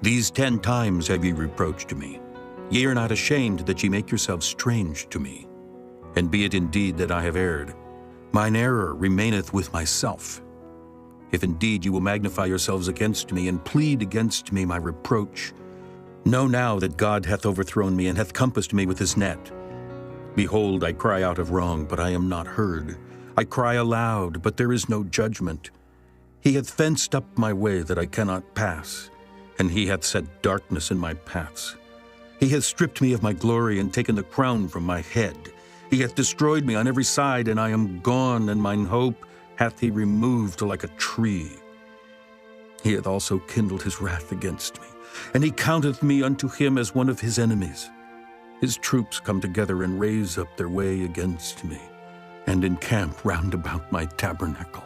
These 10 times have ye reproached me. Ye are not ashamed that ye make yourselves strange to me. And be it indeed that I have erred, mine error remaineth with myself. If indeed you will magnify yourselves against me, and plead against me my reproach, know now that God hath overthrown me, and hath compassed me with his net. Behold, I cry out of wrong, but I am not heard. I cry aloud, but there is no judgment. He hath fenced up my way that I cannot pass, and he hath set darkness in my paths. He hath stripped me of my glory, and taken the crown from my head. He hath destroyed me on every side, and I am gone, and mine hope hath he removed like a tree. He hath also kindled his wrath against me, and he counteth me unto him as one of his enemies. His troops come together and raise up their way against me, and encamp round about my tabernacle.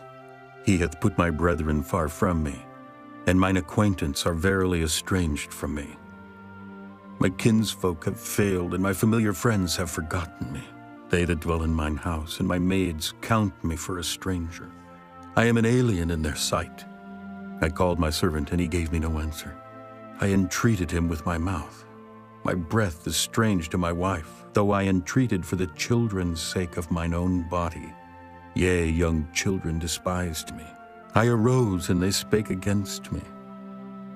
He hath put my brethren far from me, and mine acquaintance are verily estranged from me. My kinsfolk have failed, and my familiar friends have forgotten me. They that dwell in mine house, and my maids count me for a stranger. I am an alien in their sight. I called my servant, and he gave me no answer. I entreated him with my mouth. My breath is strange to my wife, though I entreated for the children's sake of mine own body. Yea, young children despised me. I arose, and they spake against me.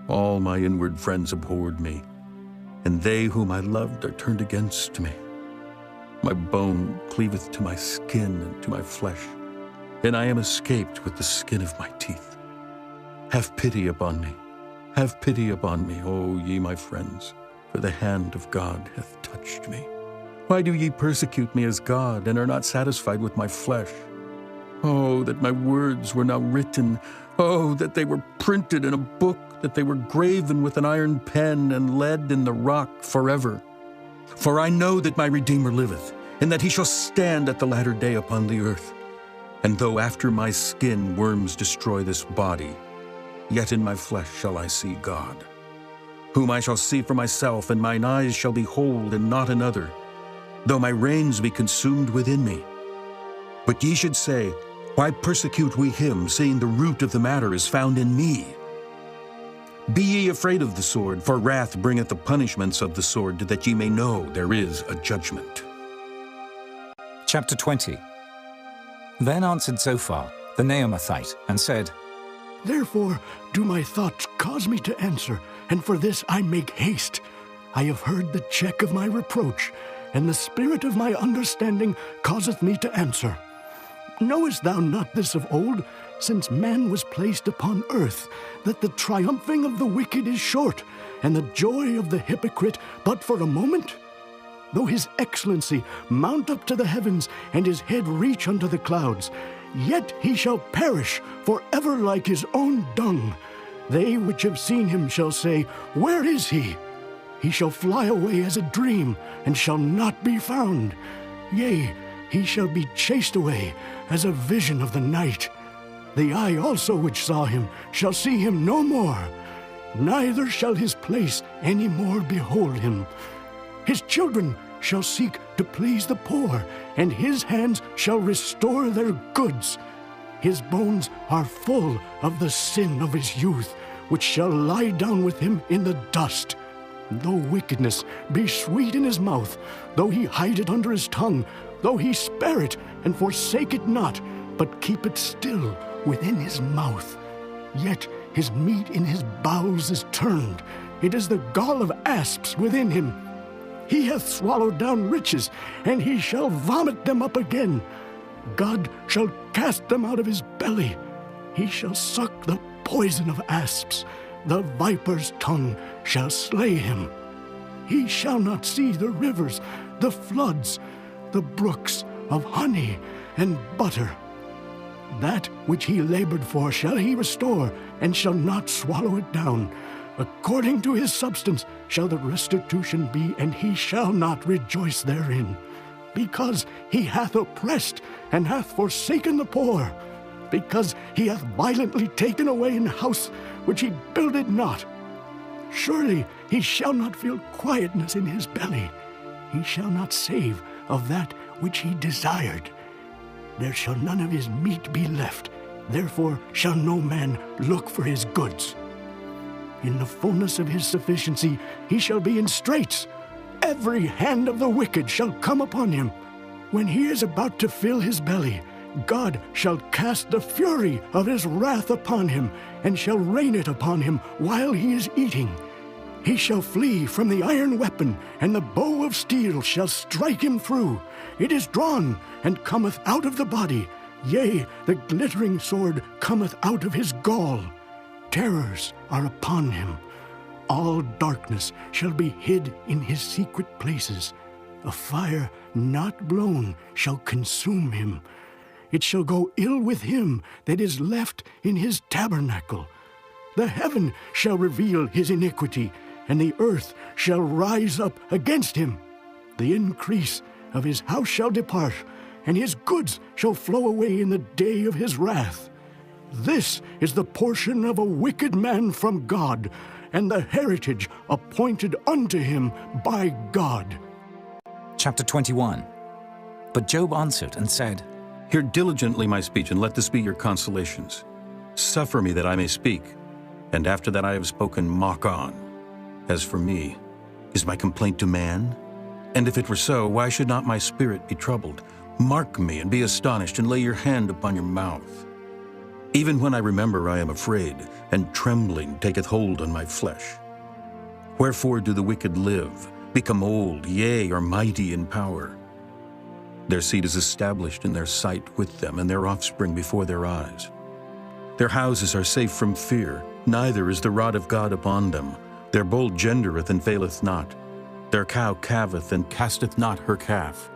All my inward friends abhorred me, and they whom I loved are turned against me. My bone cleaveth to my skin and to my flesh, and I am escaped with the skin of my teeth. Have pity upon me, have pity upon me, O ye my friends, for the hand of God hath touched me. Why do ye persecute me as God, and are not satisfied with my flesh? Oh, that my words were now written. Oh, that they were printed in a book, that they were graven with an iron pen and lead in the rock forever. For I know that my Redeemer liveth, and that he shall stand at the latter day upon the earth. And though after my skin worms destroy this body, yet in my flesh shall I see God, whom I shall see for myself, and mine eyes shall behold, and not another, though my reins be consumed within me. But ye should say, why persecute we him, seeing the root of the matter is found in me? Be ye afraid of the sword, for wrath bringeth the punishments of the sword, that ye may know there is a judgment. Chapter 20. Then answered Zophar, the Naamathite, and said, Therefore do my thoughts cause me to answer, and for this I make haste. I have heard the check of my reproach, and the spirit of my understanding causeth me to answer. Knowest thou not this of old, since man was placed upon earth, that the triumphing of the wicked is short, and the joy of the hypocrite but for a moment? Though his excellency mount up to the heavens, and his head reach unto the clouds, yet he shall perish forever like his own dung. They which have seen him shall say, Where is he? He shall fly away as a dream, and shall not be found. Yea, he shall be chased away as a vision of the night. The eye also which saw him shall see him no more, neither shall his place any more behold him. His children shall seek to please the poor, and his hands shall restore their goods. His bones are full of the sin of his youth, which shall lie down with him in the dust. Though wickedness be sweet in his mouth, though he hide it under his tongue, though he spare it and forsake it not, but keep it still within his mouth, yet his meat in his bowels is turned. It is the gall of asps within him. He hath swallowed down riches, and he shall vomit them up again. God shall cast them out of his belly. He shall suck the poison of asps. The viper's tongue shall slay him. He shall not see the rivers, the floods, the brooks of honey and butter. That which he labored for shall he restore, and shall not swallow it down. According to his substance shall the restitution be, and he shall not rejoice therein. Because he hath oppressed, and hath forsaken the poor. Because he hath violently taken away an house which he builded not. Surely he shall not feel quietness in his belly. He shall not save of that which he desired. There shall none of his meat be left. Therefore shall no man look for his goods. In the fullness of his sufficiency he shall be in straits. Every hand of the wicked shall come upon him. When he is about to fill his belly, God shall cast the fury of his wrath upon him, and shall rain it upon him while he is eating. He shall flee from the iron weapon, and the bow of steel shall strike him through. It is drawn, and cometh out of the body. Yea, the glittering sword cometh out of his gall. Terrors are upon him. all darkness shall be hid in his secret places. A fire not blown shall consume him. It shall go ill with him that is left in his tabernacle. The heaven shall reveal his iniquity, and the earth shall rise up against him. The increase of his house shall depart, and his goods shall flow away in the day of his wrath. This is the portion of a wicked man from God, and the heritage appointed unto him by God. Chapter 21. But Job answered and said, Hear diligently my speech, and let this be your consolations. Suffer me that I may speak, and after that I have spoken, mock on. As for me, is my complaint to man? And if it were so, why should not my spirit be troubled? Mark me and be astonished, and lay your hand upon your mouth. Even when I remember, I am afraid, and trembling taketh hold on my flesh. Wherefore do the wicked live, become old, yea, are mighty in power? Their seed is established in their sight with them, and their offspring before their eyes. Their houses are safe from fear, neither is the rod of God upon them. Their bull gendereth and faileth not. Their cow calveth and casteth not her calf.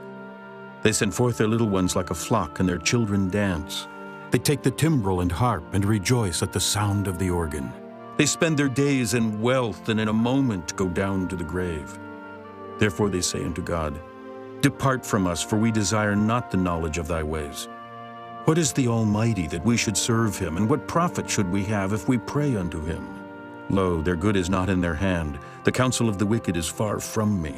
They send forth their little ones like a flock, and their children dance. They take the timbrel and harp, and rejoice at the sound of the organ. They spend their days in wealth, and in a moment go down to the grave. Therefore they say unto God, Depart from us, for we desire not the knowledge of thy ways. What is the Almighty that we should serve him, and what profit should we have if we pray unto him? Lo, their good is not in their hand, the counsel of the wicked is far from me.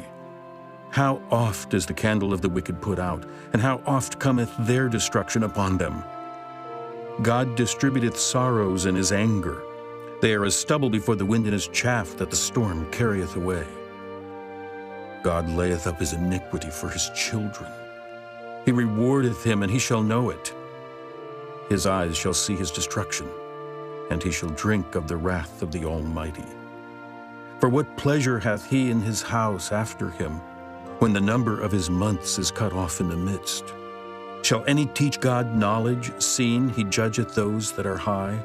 How oft is the candle of the wicked put out, and how oft cometh their destruction upon them? God distributeth sorrows in his anger. They are as stubble before the wind, and as chaff that the storm carrieth away. God layeth up his iniquity for his children. He rewardeth him, and he shall know it. His eyes shall see his destruction, and he shall drink of the wrath of the Almighty. For what pleasure hath he in his house after him, when the number of his months is cut off in the midst? Shall any teach God knowledge, seeing he judgeth those that are high?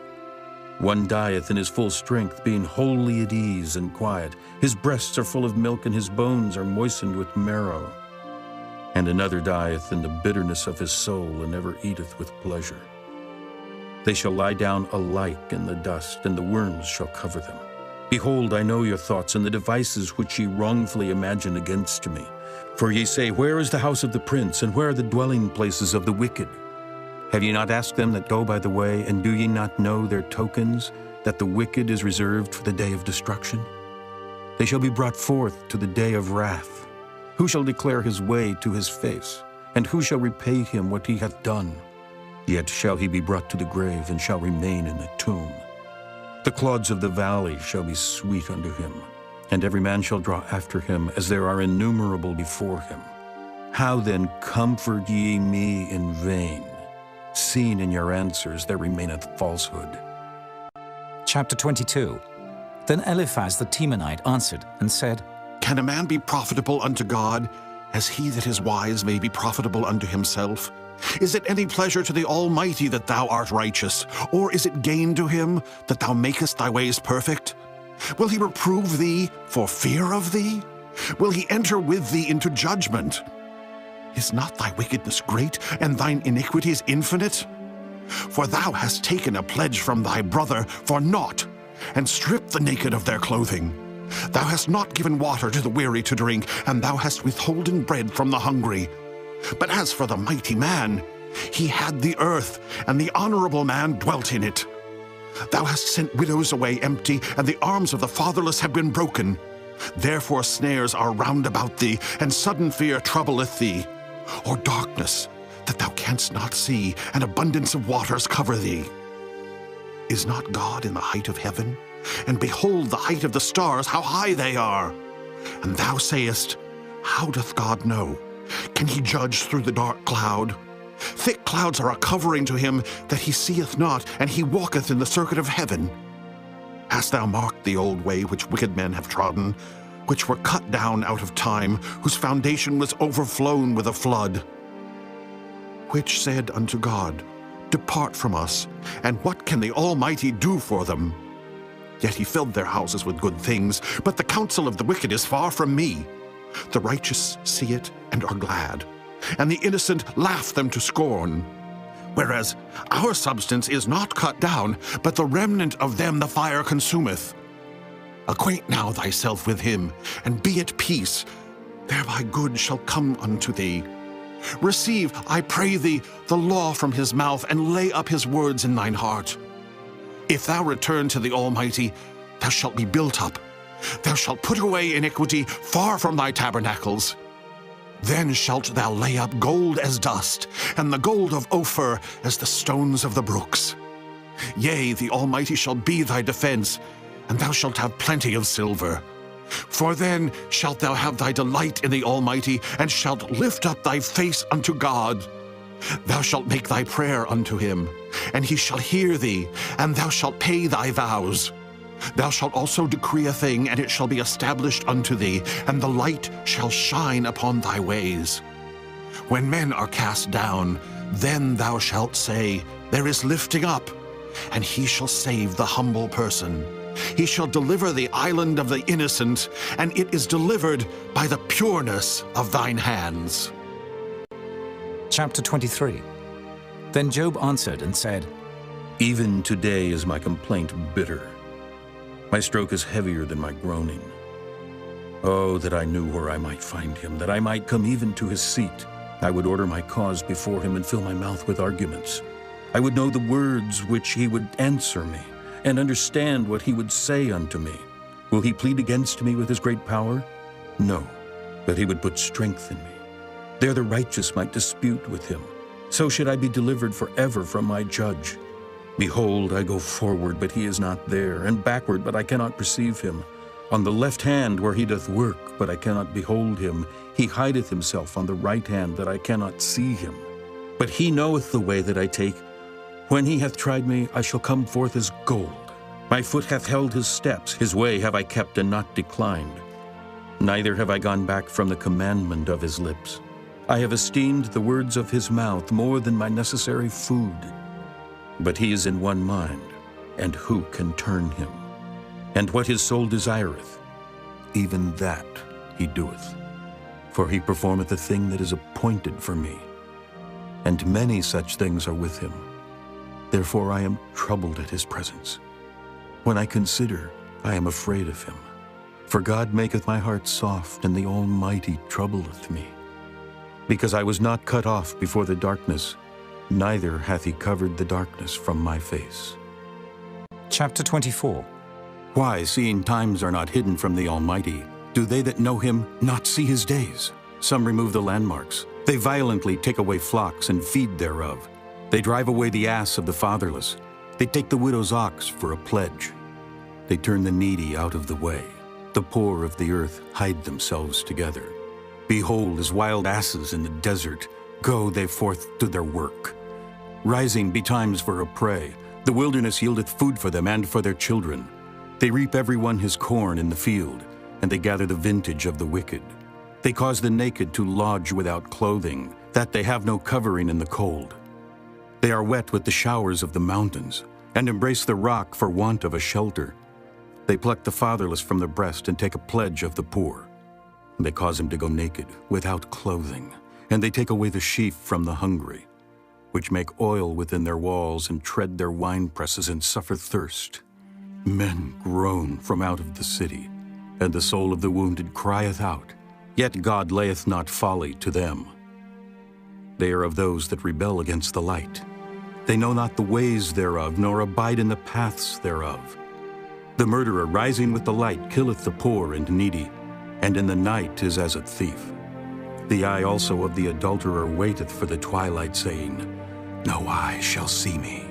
One dieth in his full strength, being wholly at ease and quiet. His breasts are full of milk, and his bones are moistened with marrow. And another dieth in the bitterness of his soul, and never eateth with pleasure. They shall lie down alike in the dust, and the worms shall cover them. Behold, I know your thoughts, and the devices which ye wrongfully imagine against me. For ye say, Where is the house of the prince, and where are the dwelling places of the wicked? Have ye not asked them that go by the way, and do ye not know their tokens, that the wicked is reserved for the day of destruction? They shall be brought forth to the day of wrath. Who shall declare his way to his face? And who shall repay him what he hath done? Yet shall he be brought to the grave, and shall remain in the tomb. The clods of the valley shall be sweet unto him, and every man shall draw after him, as there are innumerable before him. How then comfort ye me in vain, seeing in your answers there remaineth falsehood? Chapter 22. Then Eliphaz the Temanite answered and said, Can a man be profitable unto God, as he that is wise may be profitable unto himself? Is it any pleasure to the Almighty that thou art righteous, or is it gain to him that thou makest thy ways perfect? Will he reprove thee for fear of thee? Will he enter with thee into judgment? Is not thy wickedness great, and thine iniquities infinite? For thou hast taken a pledge from thy brother for naught, and stripped the naked of their clothing. Thou hast not given water to the weary to drink, and thou hast withholden bread from the hungry. But as for the mighty man, he had the earth, and the honorable man dwelt in it. Thou hast sent widows away empty, and the arms of the fatherless have been broken. Therefore snares are round about thee, and sudden fear troubleth thee. Or darkness, that thou canst not see, and abundance of waters cover thee. Is not God in the height of heaven? And behold the height of the stars, how high they are. And thou sayest, How doth God know? Can he judge through the dark cloud? Thick clouds are a covering to him that he seeth not, and he walketh in the circuit of heaven. Hast thou marked the old way which wicked men have trodden, which were cut down out of time, whose foundation was overflown with a flood? Which said unto God, Depart from us, and what can the Almighty do for them? Yet he filled their houses with good things, but the counsel of the wicked is far from me. The righteous see it and are glad, and the innocent laugh them to scorn. Whereas our substance is not cut down, but the remnant of them the fire consumeth. Acquaint now thyself with him, and be at peace, thereby good shall come unto thee. Receive, I pray thee, the law from his mouth, and lay up his words in thine heart. If thou return to the Almighty, thou shalt be built up. Thou shalt put away iniquity far from thy tabernacles. Then shalt thou lay up gold as dust, and the gold of Ophir as the stones of the brooks. Yea, the Almighty shall be thy defense, and thou shalt have plenty of silver. For then shalt thou have thy delight in the Almighty, and shalt lift up thy face unto God. Thou shalt make thy prayer unto him, and he shall hear thee, and thou shalt pay thy vows. Thou shalt also decree a thing, and it shall be established unto thee, and the light shall shine upon thy ways. When men are cast down, then thou shalt say, There is lifting up, and he shall save the humble person. He shall deliver the island of the innocent, and it is delivered by the pureness of thine hands. Chapter 23. Then Job answered and said, Even today is my complaint bitter. My stroke is heavier than my groaning. Oh, that I knew where I might find him, that I might come even to his seat. I would order my cause before him and fill my mouth with arguments. I would know the words which he would answer me, and understand what he would say unto me. Will he plead against me with his great power? No, but he would put strength in me. There the righteous might dispute with him. So should I be delivered forever from my judge. Behold, I go forward, but he is not there, and backward, but I cannot perceive him. On the left hand where he doth work, but I cannot behold him. He hideth himself on the right hand, that I cannot see him. But he knoweth the way that I take. When he hath tried me, I shall come forth as gold. My foot hath held his steps, his way have I kept and not declined. Neither have I gone back from the commandment of his lips. I have esteemed the words of his mouth more than my necessary food. But he is in one mind, and who can turn him? And what his soul desireth, even that he doeth. For he performeth a thing that is appointed for me, and many such things are with him. Therefore I am troubled at his presence. When I consider, I am afraid of him. For God maketh my heart soft, and the Almighty troubleth me. Because I was not cut off before the darkness, neither hath he covered the darkness from my face. Chapter 24. Why, seeing times are not hidden from the Almighty, do they that know him not see his days? Some remove the landmarks. They violently take away flocks and feed thereof. They drive away the ass of the fatherless. They take the widow's ox for a pledge. They turn the needy out of the way. The poor of the earth hide themselves together. Behold, as wild asses in the desert, go they forth to their work. Rising betimes for a prey, the wilderness yieldeth food for them and for their children. They reap every one his corn in the field, and they gather the vintage of the wicked. They cause the naked to lodge without clothing, that they have no covering in the cold. They are wet with the showers of the mountains, and embrace the rock for want of a shelter. They pluck the fatherless from the breast and take a pledge of the poor. They cause him to go naked, without clothing, and they take away the sheaf from the hungry, which make oil within their walls and tread their winepresses and suffer thirst. Men groan from out of the city, and the soul of the wounded crieth out, yet God layeth not folly to them. They are of those that rebel against the light. They know not the ways thereof, nor abide in the paths thereof. The murderer rising with the light killeth the poor and needy, and in the night is as a thief. The eye also of the adulterer waiteth for the twilight, saying, No eye shall see me,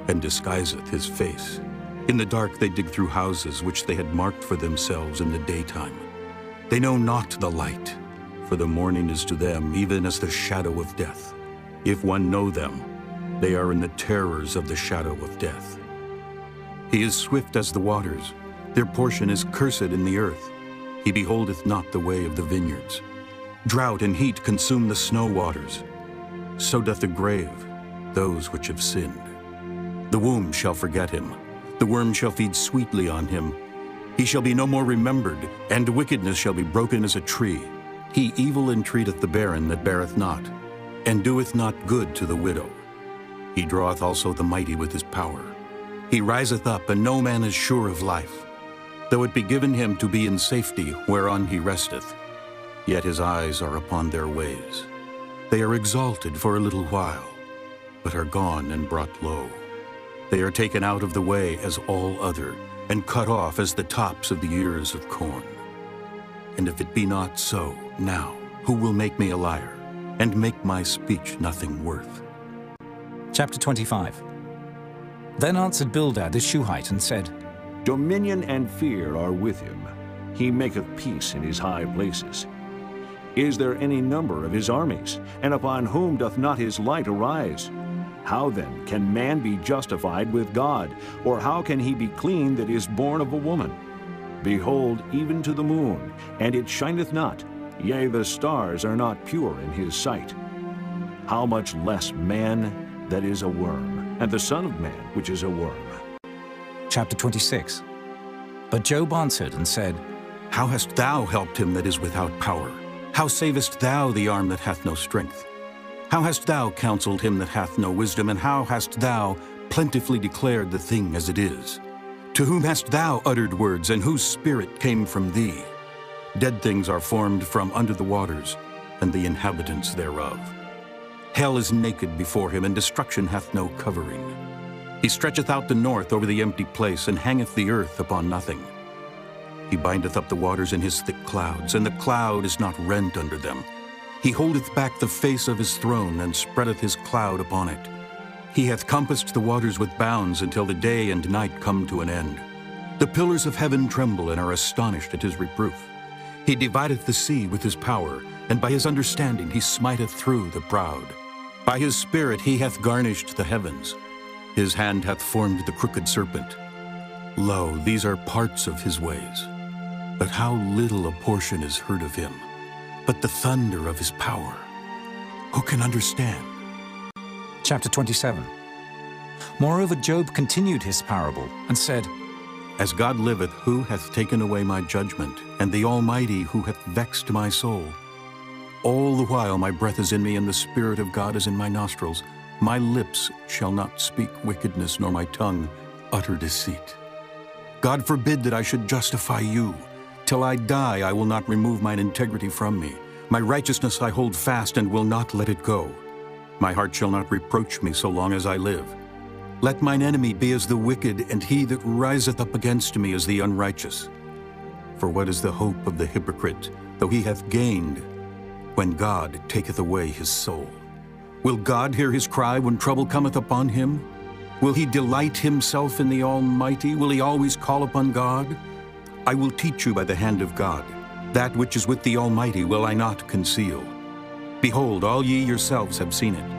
and disguiseth his face. In the dark they dig through houses which they had marked for themselves in the daytime. They know not the light, for the morning is to them even as the shadow of death. If one know them, they are in the terrors of the shadow of death. He is swift as the waters, their portion is cursed in the earth. He beholdeth not the way of the vineyards. Drought and heat consume the snow waters. So doth the grave those which have sinned. The womb shall forget him. The worm shall feed sweetly on him. He shall be no more remembered, and wickedness shall be broken as a tree. He evil entreateth the barren that beareth not, and doeth not good to the widow. He draweth also the mighty with his power. He riseth up, and no man is sure of life. Though it be given him to be in safety, whereon he resteth, yet his eyes are upon their ways. They are exalted for a little while, but are gone and brought low. They are taken out of the way as all other, and cut off as the tops of the ears of corn. And if it be not so, now, who will make me a liar, and make my speech nothing worth? Chapter 25. Then answered Bildad the Shuhite and said, Dominion and fear are with him. He maketh peace in his high places. Is there any number of his armies? And upon whom doth not his light arise? How then can man be justified with God? Or how can he be clean that is born of a woman? Behold, even to the moon, and it shineth not, yea, the stars are not pure in his sight. How much less man that is a worm, and the Son of Man which is a worm? Chapter 26. But Job answered and said, How hast thou helped him that is without power? How savest thou the arm that hath no strength? How hast thou counseled him that hath no wisdom, and how hast thou plentifully declared the thing as it is? To whom hast thou uttered words, and whose spirit came from thee? Dead things are formed from under the waters, and the inhabitants thereof. Hell is naked before him, and destruction hath no covering. He stretcheth out the north over the empty place, and hangeth the earth upon nothing. He bindeth up the waters in his thick clouds, and the cloud is not rent under them. He holdeth back the face of his throne, and spreadeth his cloud upon it. He hath compassed the waters with bounds until the day and night come to an end. The pillars of heaven tremble and are astonished at his reproof. He divideth the sea with his power, and by his understanding he smiteth through the proud. By his spirit he hath garnished the heavens. His hand hath formed the crooked serpent. Lo, these are parts of his ways. But how little a portion is heard of him. But the thunder of his power, who can understand? Chapter 27. Moreover, Job continued his parable and said, As God liveth, who hath taken away my judgment, and the Almighty, who hath vexed my soul? All the while my breath is in me, and the Spirit of God is in my nostrils. My lips shall not speak wickedness, nor my tongue utter deceit. God forbid that I should justify you. Till I die, I will not remove mine integrity from me. My righteousness I hold fast and will not let it go. My heart shall not reproach me so long as I live. Let mine enemy be as the wicked, and he that riseth up against me as the unrighteous. For what is the hope of the hypocrite, though he hath gained, when God taketh away his soul? Will God hear his cry when trouble cometh upon him? Will he delight himself in the Almighty? Will he always call upon God? I will teach you by the hand of God. That which is with the Almighty will I not conceal. Behold, all ye yourselves have seen it.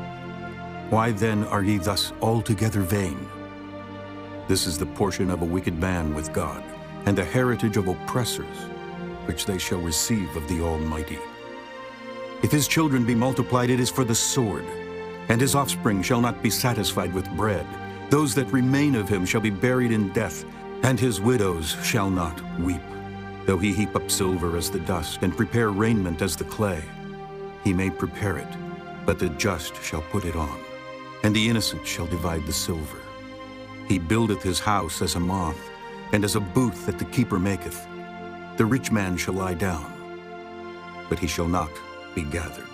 Why then are ye thus altogether vain? This is the portion of a wicked man with God, and the heritage of oppressors, which they shall receive of the Almighty. If his children be multiplied, it is for the sword, and his offspring shall not be satisfied with bread. Those that remain of him shall be buried in death, and his widows shall not weep. Though he heap up silver as the dust, and prepare raiment as the clay, he may prepare it, but the just shall put it on, and the innocent shall divide the silver. He buildeth his house as a moth, and as a booth that the keeper maketh. The rich man shall lie down, but he shall not be gathered.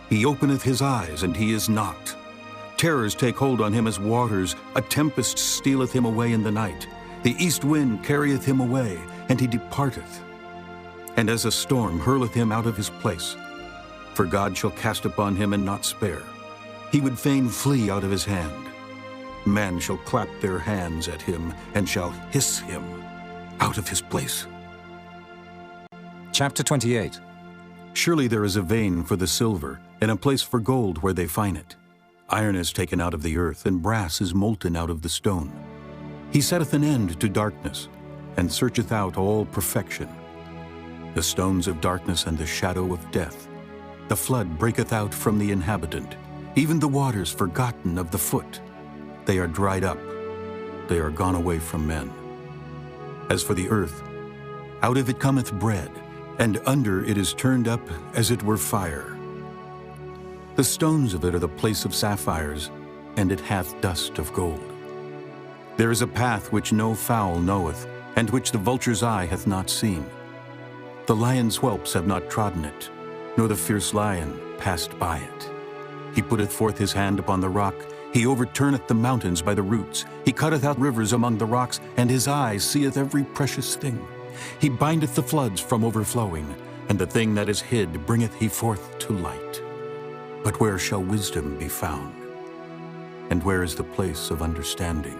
He openeth his eyes, and he is not. Terrors take hold on him as waters. A tempest stealeth him away in the night. The east wind carrieth him away, and he departeth. And as a storm hurleth him out of his place. For God shall cast upon him and not spare. He would fain flee out of his hand. Men shall clap their hands at him, and shall hiss him out of his place. Chapter 28. Surely there is a vein for the silver, and a place for gold where they find it. Iron is taken out of the earth, and brass is molten out of the stone. He setteth an end to darkness, and searcheth out all perfection. The stones of darkness and the shadow of death. The flood breaketh out from the inhabitant, even the waters forgotten of the foot. They are dried up. they are gone away from men. As for the earth, out of it cometh bread, and under it is turned up as it were fire. The stones of it are the place of sapphires, and it hath dust of gold. There is a path which no fowl knoweth, and which the vulture's eye hath not seen. The lion's whelps have not trodden it, nor the fierce lion passed by it. He putteth forth his hand upon the rock, he overturneth the mountains by the roots. He cutteth out rivers among the rocks, and his eye seeth every precious thing. He bindeth the floods from overflowing, and the thing that is hid bringeth he forth to light. But where shall wisdom be found? And where is the place of understanding?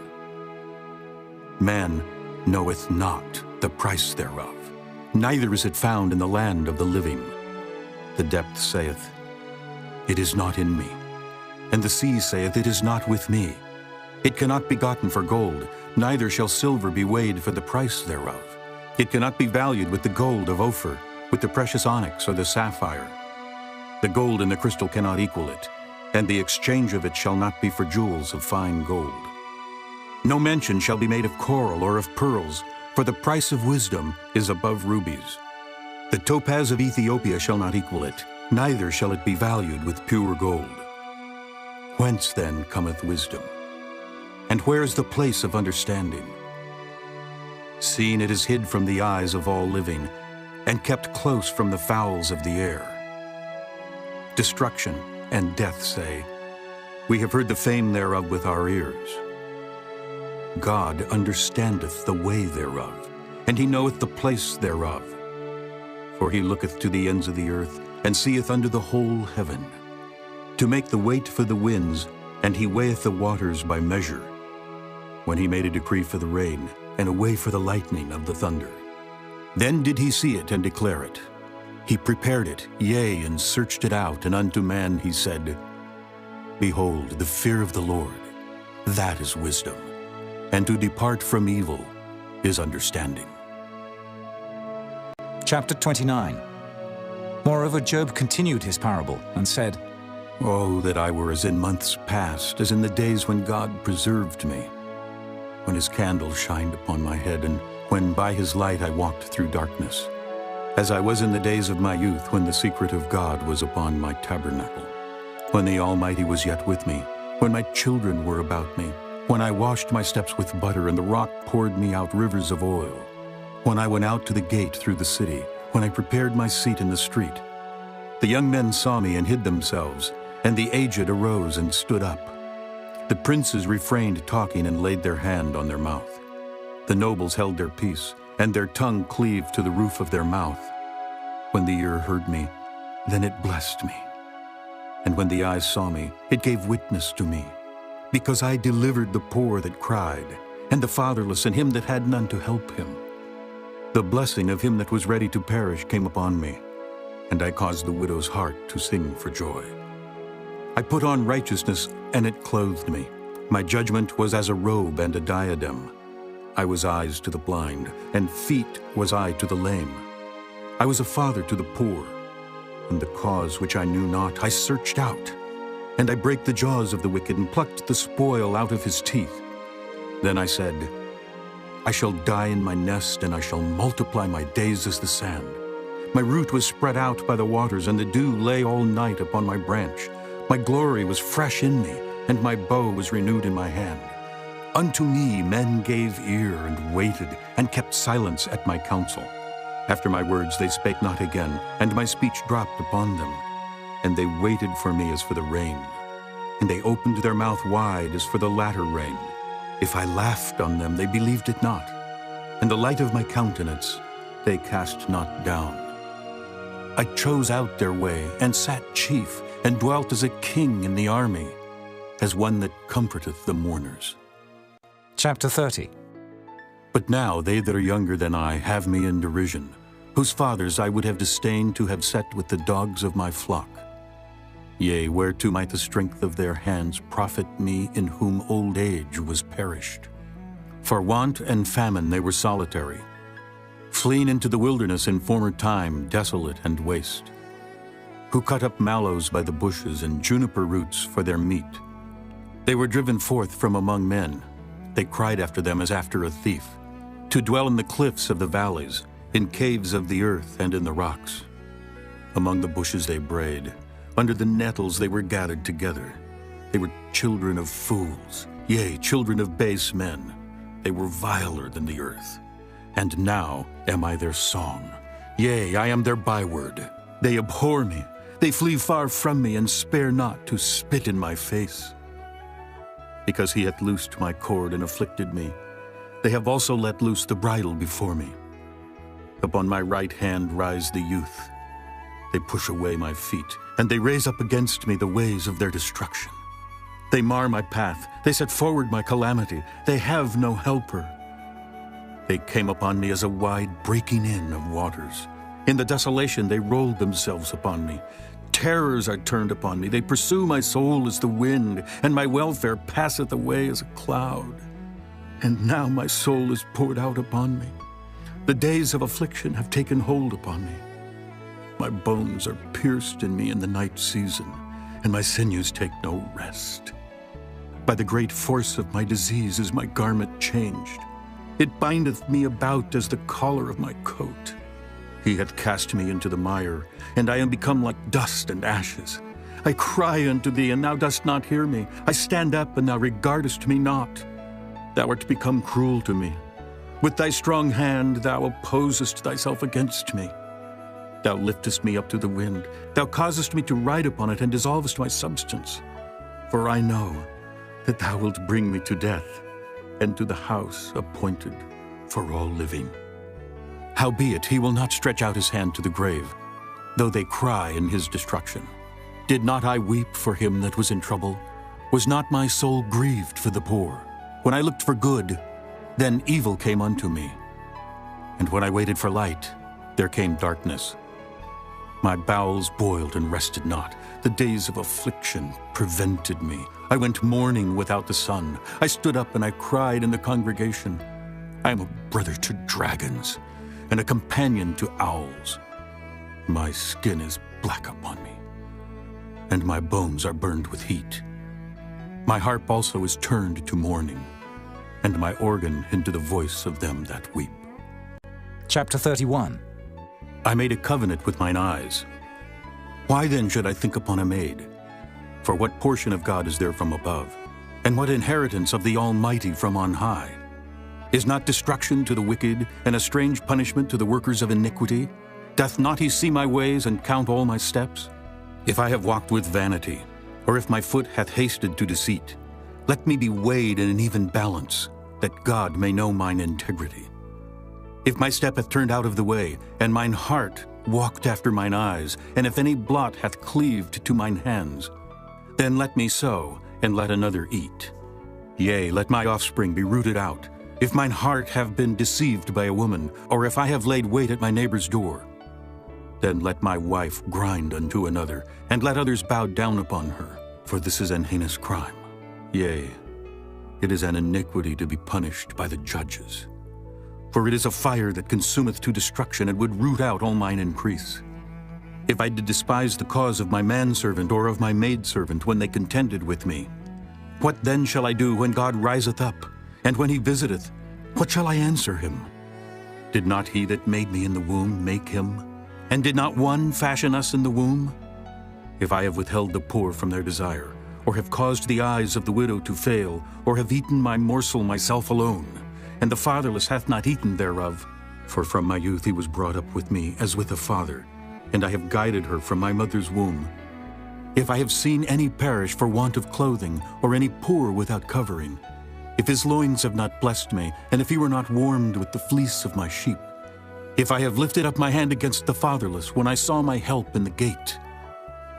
Man knoweth not the price thereof, neither is it found in the land of the living. The depth saith, It is not in me. And the sea saith, It is not with me. It cannot be gotten for gold, neither shall silver be weighed for the price thereof. It cannot be valued with the gold of Ophir, with the precious onyx or the sapphire. The gold and the crystal cannot equal it, and the exchange of it shall not be for jewels of fine gold. No mention shall be made of coral or of pearls, for the price of wisdom is above rubies. The topaz of Ethiopia shall not equal it, neither shall it be valued with pure gold. Whence then cometh wisdom? And where is the place of understanding? Seeing it is hid from the eyes of all living, and kept close from the fowls of the air. Destruction and death say, We have heard the fame thereof with our ears. God understandeth the way thereof, and he knoweth the place thereof. For he looketh to the ends of the earth, and seeth under the whole heaven, to make the weight for the winds, and he weigheth the waters by measure. When he made a decree for the rain, and a way for the lightning of the thunder. Then did he see it and declare it. He prepared it, yea, and searched it out, and unto man he said, Behold, the fear of the Lord, that is wisdom, and to depart from evil is understanding. Chapter 29. Moreover, Job continued his parable and said, Oh, that I were as in months past, as in the days when God preserved me, when his candle shined upon my head, and when by his light I walked through darkness, as I was in the days of my youth, when the secret of God was upon my tabernacle, when the Almighty was yet with me, when my children were about me, when I washed my steps with butter, and the rock poured me out rivers of oil, when I went out to the gate through the city, when I prepared my seat in the street. The young men saw me and hid themselves, and the aged arose and stood up. The princes refrained talking and laid their hand on their mouth. The nobles held their peace, and their tongue cleaved to the roof of their mouth. When the ear heard me, then it blessed me. And when the eyes saw me, it gave witness to me, because I delivered the poor that cried, and the fatherless, and him that had none to help him. The blessing of him that was ready to perish came upon me, and I caused the widow's heart to sing for joy. I put on righteousness, and it clothed me. My judgment was as a robe and a diadem. I was eyes to the blind, and feet was I to the lame. I was a father to the poor, and the cause which I knew not I searched out. And I brake the jaws of the wicked, and plucked the spoil out of his teeth. Then I said, I shall die in my nest, and I shall multiply my days as the sand. My root was spread out by the waters, and the dew lay all night upon my branch. My glory was fresh in me, and my bow was renewed in my hand. Unto me men gave ear, and waited, and kept silence at my counsel. After my words they spake not again, and my speech dropped upon them. And they waited for me as for the rain, and they opened their mouth wide as for the latter rain. If I laughed on them, they believed it not, and the light of my countenance they cast not down. I chose out their way, and sat chief, and dwelt as a king in the army, as one that comforteth the mourners. Chapter 30. But now they that are younger than I have me in derision, whose fathers I would have disdained to have set with the dogs of my flock. Yea, whereto might the strength of their hands profit me, in whom old age was perished? For want and famine they were solitary, fleeing into the wilderness in former time, desolate and waste, who cut up mallows by the bushes and juniper roots for their meat. They were driven forth from among men. They cried after them as after a thief, to dwell in the cliffs of the valleys, in caves of the earth and in the rocks. Among the bushes they brayed, under the nettles they were gathered together. They were children of fools, yea, children of base men. They were viler than the earth. And now am I their song. Yea, I am their byword. They abhor me. They flee far from me, and spare not to spit in my face. Because he hath loosed my cord and afflicted me, they have also let loose the bridle before me. Upon my right hand rise the youth. They push away my feet, and they raise up against me the ways of their destruction. They mar my path. They set forward my calamity. They have no helper. They came upon me as a wide breaking in of waters. In the desolation they rolled themselves upon me. Terrors are turned upon me. They pursue my soul as the wind, and my welfare passeth away as a cloud. And now my soul is poured out upon me. The days of affliction have taken hold upon me. My bones are pierced in me in the night season, and my sinews take no rest. By the great force of my disease is my garment changed. It bindeth me about as the collar of my coat. He hath cast me into the mire, and I am become like dust and ashes. I cry unto thee, and thou dost not hear me. I stand up, and thou regardest me not. Thou art become cruel to me. With thy strong hand thou opposest thyself against me. Thou liftest me up to the wind. Thou causest me to ride upon it, and dissolvest my substance. For I know that thou wilt bring me to death, and to the house appointed for all living. Howbeit he will not stretch out his hand to the grave, though they cry in his destruction. Did not I weep for him that was in trouble? Was not my soul grieved for the poor? When I looked for good, then evil came unto me. And when I waited for light, there came darkness. My bowels boiled and rested not. The days of affliction prevented me. I went mourning without the sun. I stood up and I cried in the congregation. I am a brother to dragons, and a companion to owls. My skin is black upon me, and my bones are burned with heat. My harp also is turned to mourning, and my organ into the voice of them that weep. Chapter 31. I made a covenant with mine eyes. Why then should I think upon a maid? For what portion of God is there from above? And what inheritance of the Almighty from on high? Is not destruction to the wicked, and a strange punishment to the workers of iniquity? Doth not he see my ways, and count all my steps? If I have walked with vanity, or if my foot hath hasted to deceit, let me be weighed in an even balance, that God may know mine integrity. If my step hath turned out of the way, and mine heart walked after mine eyes, and if any blot hath cleaved to mine hands, then let me sow, and let another eat. Yea, let my offspring be rooted out. If mine heart have been deceived by a woman, or if I have laid wait at my neighbor's door, then let my wife grind unto another, and let others bow down upon her. For this is an heinous crime. Yea, it is an iniquity to be punished by the judges. For it is a fire that consumeth to destruction, and would root out all mine increase. If I did despise the cause of my manservant or of my maidservant when they contended with me, what then shall I do when God riseth up? And when he visiteth, what shall I answer him? Did not he that made me in the womb make him? And did not one fashion us in the womb? If I have withheld the poor from their desire, or have caused the eyes of the widow to fail, or have eaten my morsel myself alone, and the fatherless hath not eaten thereof, for from my youth he was brought up with me as with a father, and I have guided her from my mother's womb. If I have seen any perish for want of clothing, or any poor without covering, if his loins have not blessed me, and if he were not warmed with the fleece of my sheep, if I have lifted up my hand against the fatherless when I saw my help in the gate,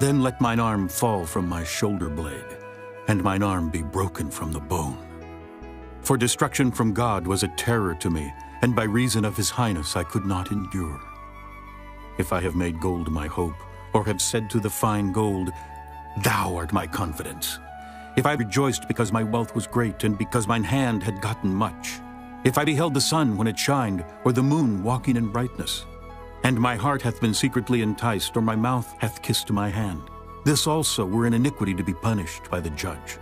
then let mine arm fall from my shoulder blade, and mine arm be broken from the bone. For destruction from God was a terror to me, and by reason of his highness I could not endure. If I have made gold my hope, or have said to the fine gold, Thou art my confidence. If I rejoiced because my wealth was great, and because mine hand had gotten much, if I beheld the sun when it shined, or the moon walking in brightness, and my heart hath been secretly enticed, or my mouth hath kissed my hand, this also were an iniquity to be punished by the judge.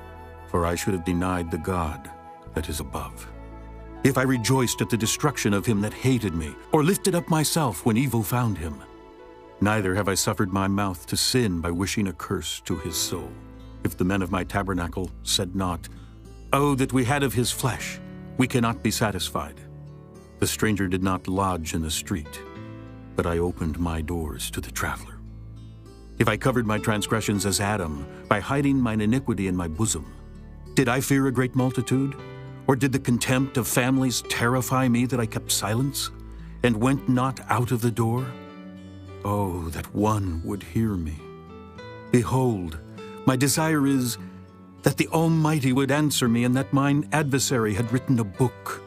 For I should have denied the God that is above. If I rejoiced at the destruction of him that hated me, or lifted up myself when evil found him, neither have I suffered my mouth to sin by wishing a curse to his soul. If the men of my tabernacle said not, "Oh, that we had of his flesh, we cannot be satisfied." The stranger did not lodge in the street, but I opened my doors to the traveler. If I covered my transgressions as Adam, by hiding mine iniquity in my bosom, did I fear a great multitude? Or did the contempt of families terrify me that I kept silence, and went not out of the door? Oh, that one would hear me. Behold, my desire is that the Almighty would answer me, and that mine adversary had written a book.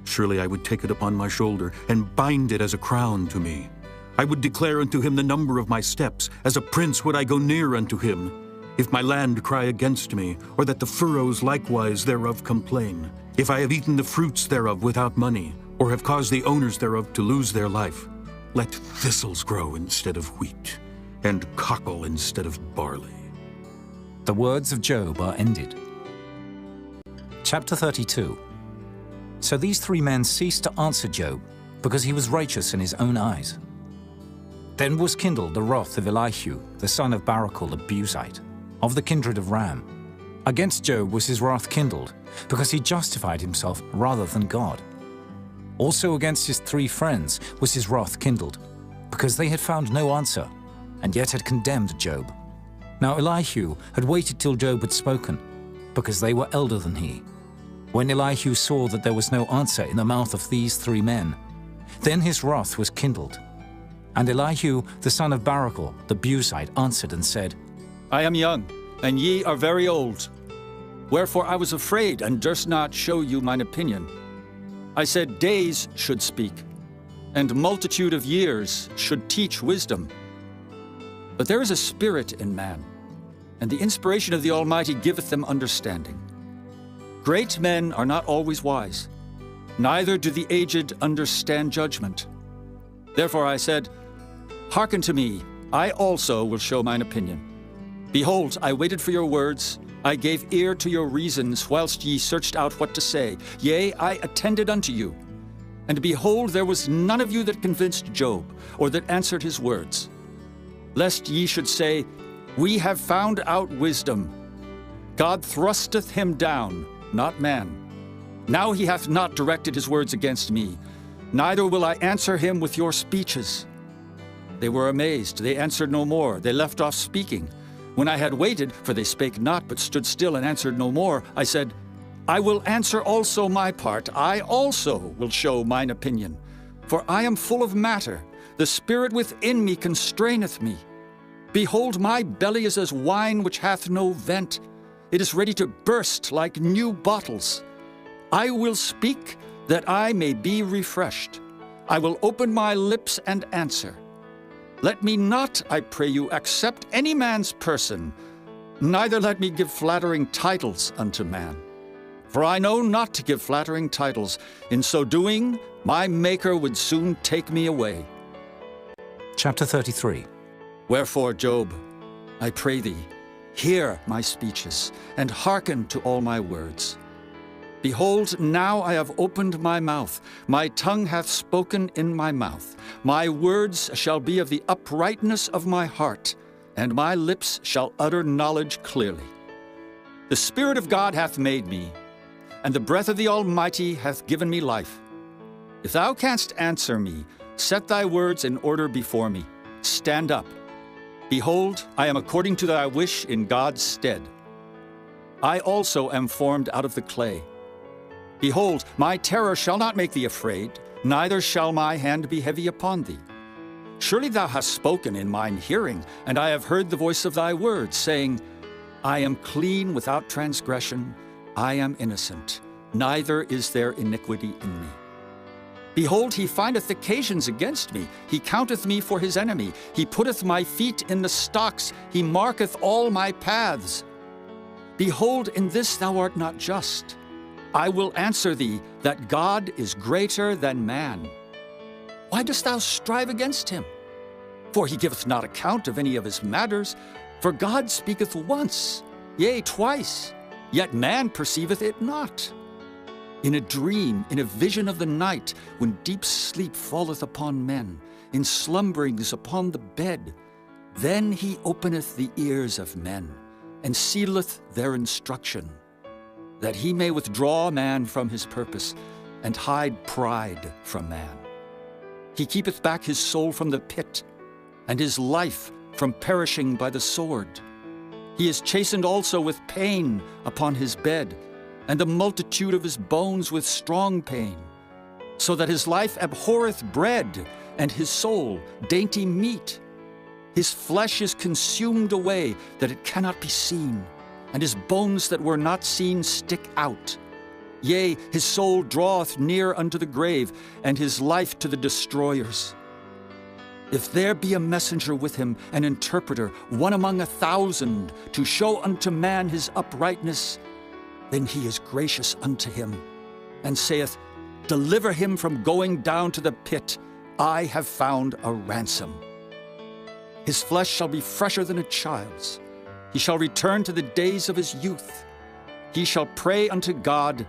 Surely I would take it upon my shoulder, and bind it as a crown to me. I would declare unto him the number of my steps. As a prince would I go near unto him. If my land cry against me, or that the furrows likewise thereof complain, if I have eaten the fruits thereof without money, or have caused the owners thereof to lose their life, let thistles grow instead of wheat, and cockle instead of barley. The words of Job are ended. Chapter 32. So these three men ceased to answer Job, because he was righteous in his own eyes. Then was kindled the wrath of Elihu, the son of Barachel the Buzite, of the kindred of Ram. Against Job was his wrath kindled, because he justified himself rather than God. Also against his three friends was his wrath kindled, because they had found no answer, and yet had condemned Job. Now Elihu had waited till Job had spoken, because they were elder than he. When Elihu saw that there was no answer in the mouth of these three men, then his wrath was kindled. And Elihu, the son of Barachel, the Buzite, answered and said, I am young, and ye are very old. Wherefore I was afraid, and durst not show you mine opinion. I said, days should speak, and multitude of years should teach wisdom. But there is a spirit in man, and the inspiration of the Almighty giveth them understanding. Great men are not always wise, neither do the aged understand judgment. Therefore I said, hearken to me, I also will show mine opinion. Behold, I waited for your words, I gave ear to your reasons, whilst ye searched out what to say. Yea, I attended unto you. And behold, there was none of you that convinced Job, or that answered his words. Lest ye should say, we have found out wisdom. God thrusteth him down, not man. Now he hath not directed his words against me, neither will I answer him with your speeches. They were amazed, they answered no more, they left off speaking. When I had waited, for they spake not, but stood still and answered no more, I said, I will answer also my part, I also will show mine opinion. For I am full of matter, the spirit within me constraineth me. Behold, my belly is as wine which hath no vent. It is ready to burst like new bottles. I will speak, that I may be refreshed. I will open my lips and answer. Let me not, I pray you, accept any man's person, neither let me give flattering titles unto man. For I know not to give flattering titles. In so doing, my Maker would soon take me away. Chapter 33. Wherefore, Job, I pray thee, hear my speeches, and hearken to all my words. Behold, now I have opened my mouth, my tongue hath spoken in my mouth. My words shall be of the uprightness of my heart, and my lips shall utter knowledge clearly. The Spirit of God hath made me, and the breath of the Almighty hath given me life. If thou canst answer me, set thy words in order before me. Stand up. Behold, I am according to thy wish in God's stead. I also am formed out of the clay. Behold, my terror shall not make thee afraid, neither shall my hand be heavy upon thee. Surely thou hast spoken in mine hearing, and I have heard the voice of thy words, saying, I am clean without transgression, I am innocent, neither is there iniquity in me. Behold, he findeth occasions against me, he counteth me for his enemy, he putteth my feet in the stocks, he marketh all my paths. Behold, in this thou art not just. I will answer thee that God is greater than man. Why dost thou strive against him? For he giveth not account of any of his matters. For God speaketh once, yea, twice, yet man perceiveth it not. In a dream, in a vision of the night, when deep sleep falleth upon men, in slumberings upon the bed, then he openeth the ears of men, and sealeth their instruction, that he may withdraw man from his purpose, and hide pride from man. He keepeth back his soul from the pit, and his life from perishing by the sword. He is chastened also with pain upon his bed, and the multitude of his bones with strong pain, so that his life abhorreth bread, and his soul dainty meat. His flesh is consumed away, that it cannot be seen, and his bones that were not seen stick out. Yea, his soul draweth near unto the grave, and his life to the destroyers. If there be a messenger with him, an interpreter, one among 1,000, to show unto man his uprightness, then he is gracious unto him, and saith, Deliver him from going down to the pit. I have found a ransom. His flesh shall be fresher than a child's. He shall return to the days of his youth. He shall pray unto God,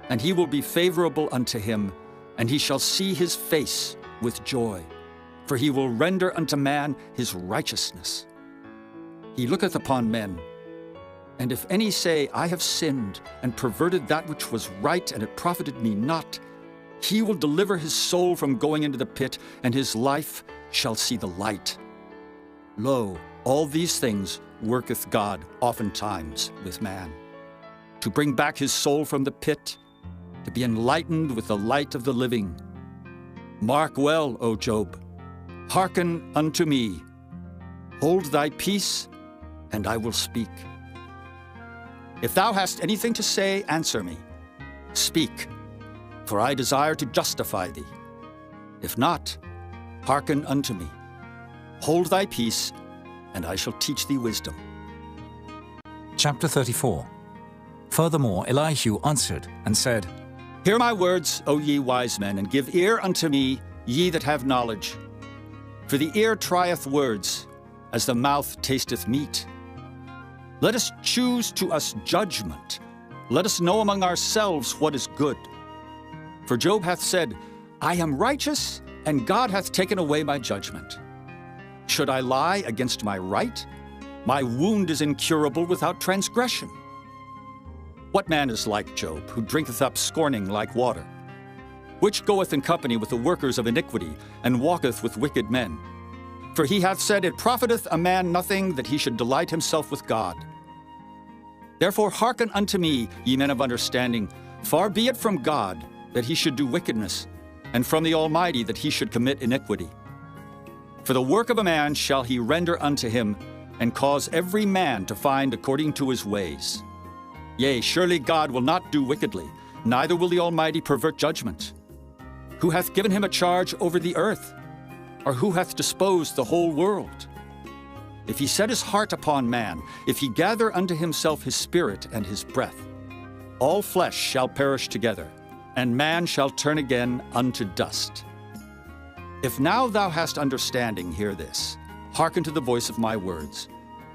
and he will be favorable unto him, and he shall see his face with joy. For he will render unto man his righteousness. He looketh upon men, and if any say, I have sinned, and perverted that which was right, and it profited me not, he will deliver his soul from going into the pit, and his life shall see the light. Lo, all these things worketh God oftentimes with man, to bring back his soul from the pit, to be enlightened with the light of the living. Mark well, O Job, hearken unto me. Hold thy peace, and I will speak. If thou hast anything to say, answer me. Speak, for I desire to justify thee. If not, hearken unto me. Hold thy peace, and I shall teach thee wisdom. Chapter 34. Furthermore, Elihu answered and said, Hear my words, O ye wise men, and give ear unto me, ye that have knowledge. For the ear trieth words, as the mouth tasteth meat. Let us choose to us judgment. Let us know among ourselves what is good. For Job hath said, I am righteous, and God hath taken away my judgment. Should I lie against my right? My wound is incurable without transgression. What man is like Job, who drinketh up scorning like water? Which goeth in company with the workers of iniquity, and walketh with wicked men? For he hath said, It profiteth a man nothing that he should delight himself with God. Therefore hearken unto me, ye men of understanding. Far be it from God that he should do wickedness, and from the Almighty that he should commit iniquity. For the work of a man shall he render unto him, and cause every man to find according to his ways. Yea, surely God will not do wickedly, neither will the Almighty pervert judgment. Who hath given him a charge over the earth? Or who hath disposed the whole world? If he set his heart upon man, if he gather unto himself his spirit and his breath, all flesh shall perish together, and man shall turn again unto dust. If now thou hast understanding, hear this. Hearken to the voice of my words.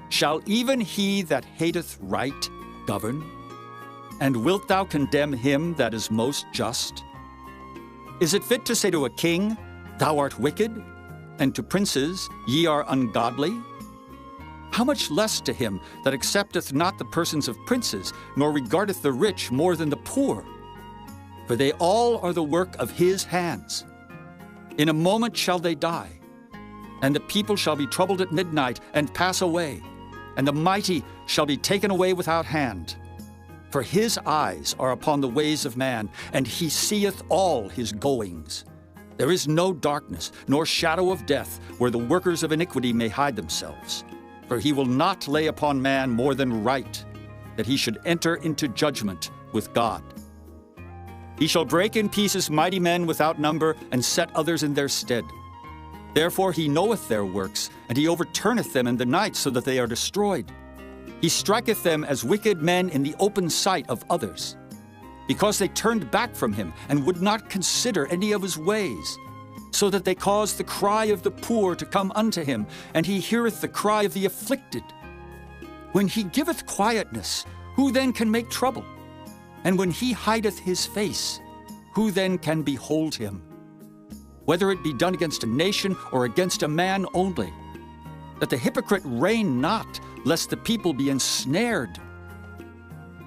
Shall even he that hateth right govern? And wilt thou condemn him that is most just? Is it fit to say to a king, Thou art wicked, and to princes, Ye are ungodly? How much less to him that accepteth not the persons of princes, nor regardeth the rich more than the poor? For they all are the work of his hands. In a moment shall they die, and the people shall be troubled at midnight and pass away, and the mighty shall be taken away without hand. For his eyes are upon the ways of man, and he seeth all his goings. There is no darkness, nor shadow of death, where the workers of iniquity may hide themselves. For he will not lay upon man more than right, that he should enter into judgment with God. He shall break in pieces mighty men without number, and set others in their stead. Therefore he knoweth their works, and he overturneth them in the night, so that they are destroyed. He striketh them as wicked men in the open sight of others, because they turned back from him, and would not consider any of his ways, so that they caused the cry of the poor to come unto him, and he heareth the cry of the afflicted. When he giveth quietness, who then can make trouble? And when he hideth his face, who then can behold him? Whether it be done against a nation or against a man only, that the hypocrite reign not, lest the people be ensnared.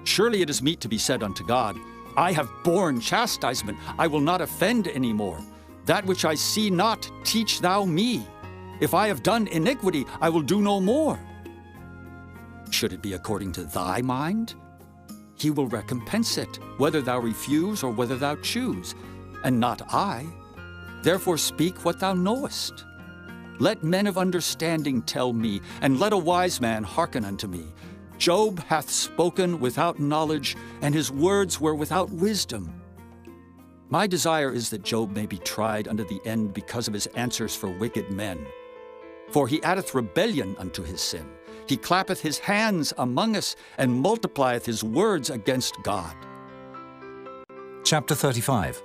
Surely it is meet to be said unto God, I have borne chastisement, I will not offend any more. That which I see not, teach thou me. If I have done iniquity, I will do no more. Should it be according to thy mind? He will recompense it, whether thou refuse or whether thou choose, and not I. Therefore speak what thou knowest. Let men of understanding tell me, and let a wise man hearken unto me. Job hath spoken without knowledge, and his words were without wisdom. My desire is that Job may be tried unto the end because of his answers for wicked men. For he addeth rebellion unto his sin. He clappeth his hands among us, and multiplieth his words against God. Chapter 35.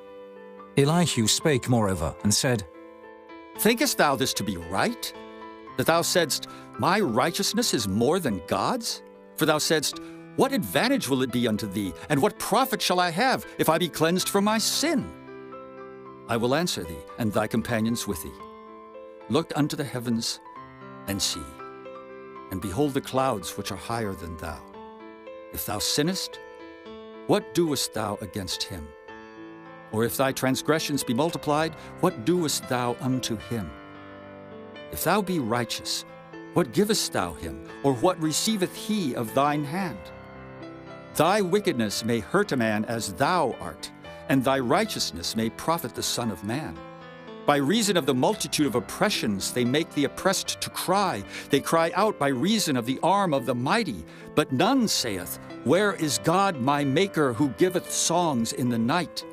Elihu spake moreover, and said, Thinkest thou this to be right? That thou saidst, My righteousness is more than God's? For thou saidst, What advantage will it be unto thee, and what profit shall I have, if I be cleansed from my sin? I will answer thee, and thy companions with thee. Look unto the heavens, and see, and behold the clouds which are higher than thou. If thou sinnest, what doest thou against him? Or if thy transgressions be multiplied, what doest thou unto him? If thou be righteous, what givest thou him, or what receiveth he of thine hand? Thy wickedness may hurt a man as thou art, and thy righteousness may profit the Son of Man. By reason of the multitude of oppressions they make the oppressed to cry. They cry out by reason of the arm of the mighty. But none saith, Where is God my Maker, who giveth songs in the night?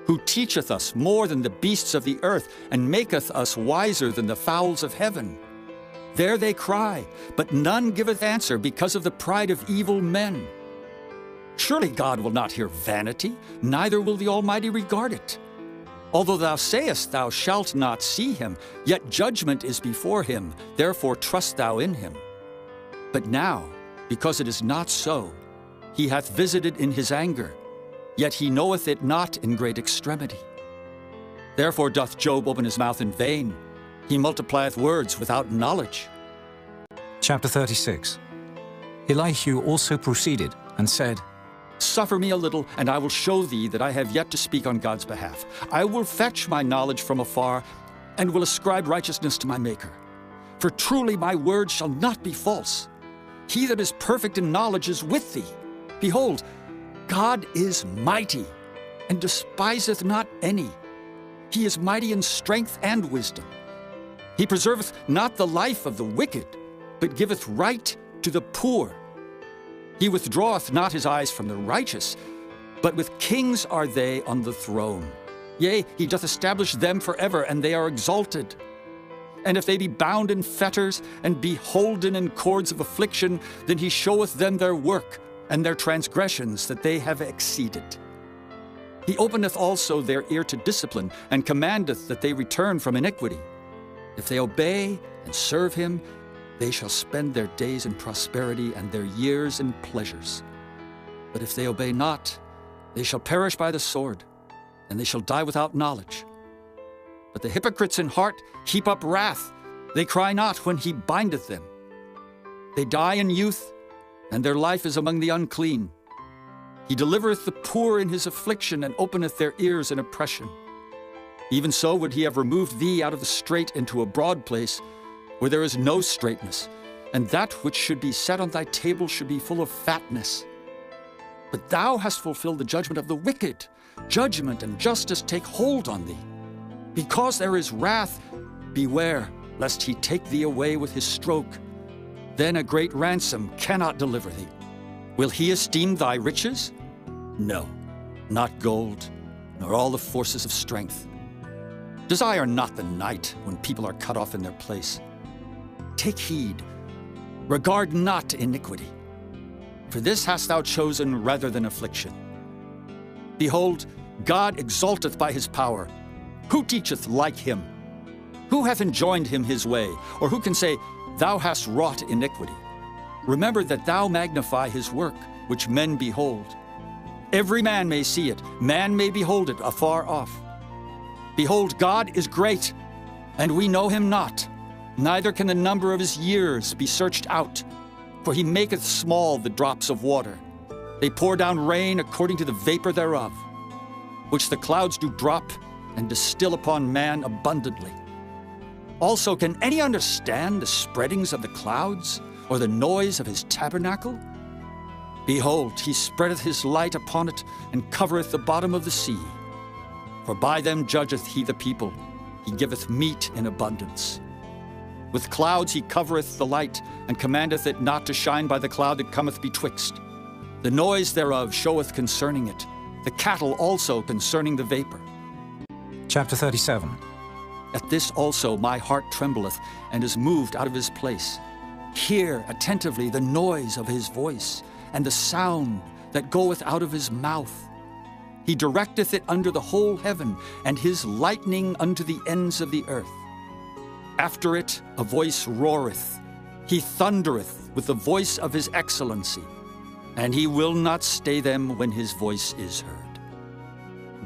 Who teacheth us more than the beasts of the earth, and maketh us wiser than the fowls of heaven? There they cry, but none giveth answer because of the pride of evil men. Surely God will not hear vanity, neither will the Almighty regard it. Although thou sayest thou shalt not see him, yet judgment is before him, therefore trust thou in him. But now, because it is not so, he hath visited in his anger, yet he knoweth it not in great extremity. Therefore doth Job open his mouth in vain, he multiplieth words without knowledge. Chapter 36. Elihu also proceeded, and said, Suffer me a little, and I will show thee that I have yet to speak on God's behalf. I will fetch my knowledge from afar, and will ascribe righteousness to my Maker. For truly my word shall not be false. He that is perfect in knowledge is with thee. Behold, God is mighty, and despiseth not any. He is mighty in strength and wisdom. He preserveth not the life of the wicked, but giveth right to the poor. He withdraweth not his eyes from the righteous, but with kings are they on the throne. Yea, he doth establish them forever, and they are exalted. And if they be bound in fetters, and be holden in cords of affliction, then he showeth them their work, and their transgressions that they have exceeded. He openeth also their ear to discipline, and commandeth that they return from iniquity. If they obey and serve him, they shall spend their days in prosperity, and their years in pleasures. But if they obey not, they shall perish by the sword, and they shall die without knowledge. But the hypocrites in heart heap up wrath. They cry not when he bindeth them. They die in youth, and their life is among the unclean. He delivereth the poor in his affliction, and openeth their ears in oppression. Even so would he have removed thee out of the strait into a broad place, where there is no straightness, and that which should be set on thy table should be full of fatness. But thou hast fulfilled the judgment of the wicked. Judgment and justice take hold on thee. Because there is wrath, beware, lest he take thee away with his stroke. Then a great ransom cannot deliver thee. Will he esteem thy riches? No, not gold, nor all the forces of strength. Desire not the night when people are cut off in their place. Take heed, regard not iniquity, for this hast thou chosen rather than affliction. Behold, God exalteth by his power. Who teacheth like him? Who hath enjoined him his way? Or who can say, Thou hast wrought iniquity? Remember that thou magnify his work, which men behold. Every man may see it, man may behold it afar off. Behold, God is great, and we know him not, neither can the number of his years be searched out. For he maketh small the drops of water. They pour down rain according to the vapor thereof, which the clouds do drop and distill upon man abundantly. Also, can any understand the spreadings of the clouds, or the noise of his tabernacle? Behold, he spreadeth his light upon it, and covereth the bottom of the sea. For by them judgeth he the people, he giveth meat in abundance. With clouds he covereth the light, and commandeth it not to shine by the cloud that cometh betwixt. The noise thereof showeth concerning it, the cattle also concerning the vapor. Chapter 37. At this also my heart trembleth, and is moved out of his place. Hear attentively the noise of his voice, and the sound that goeth out of his mouth. He directeth it under the whole heaven, and his lightning unto the ends of the earth. After it a voice roareth. He thundereth with the voice of his excellency, and he will not stay them when his voice is heard.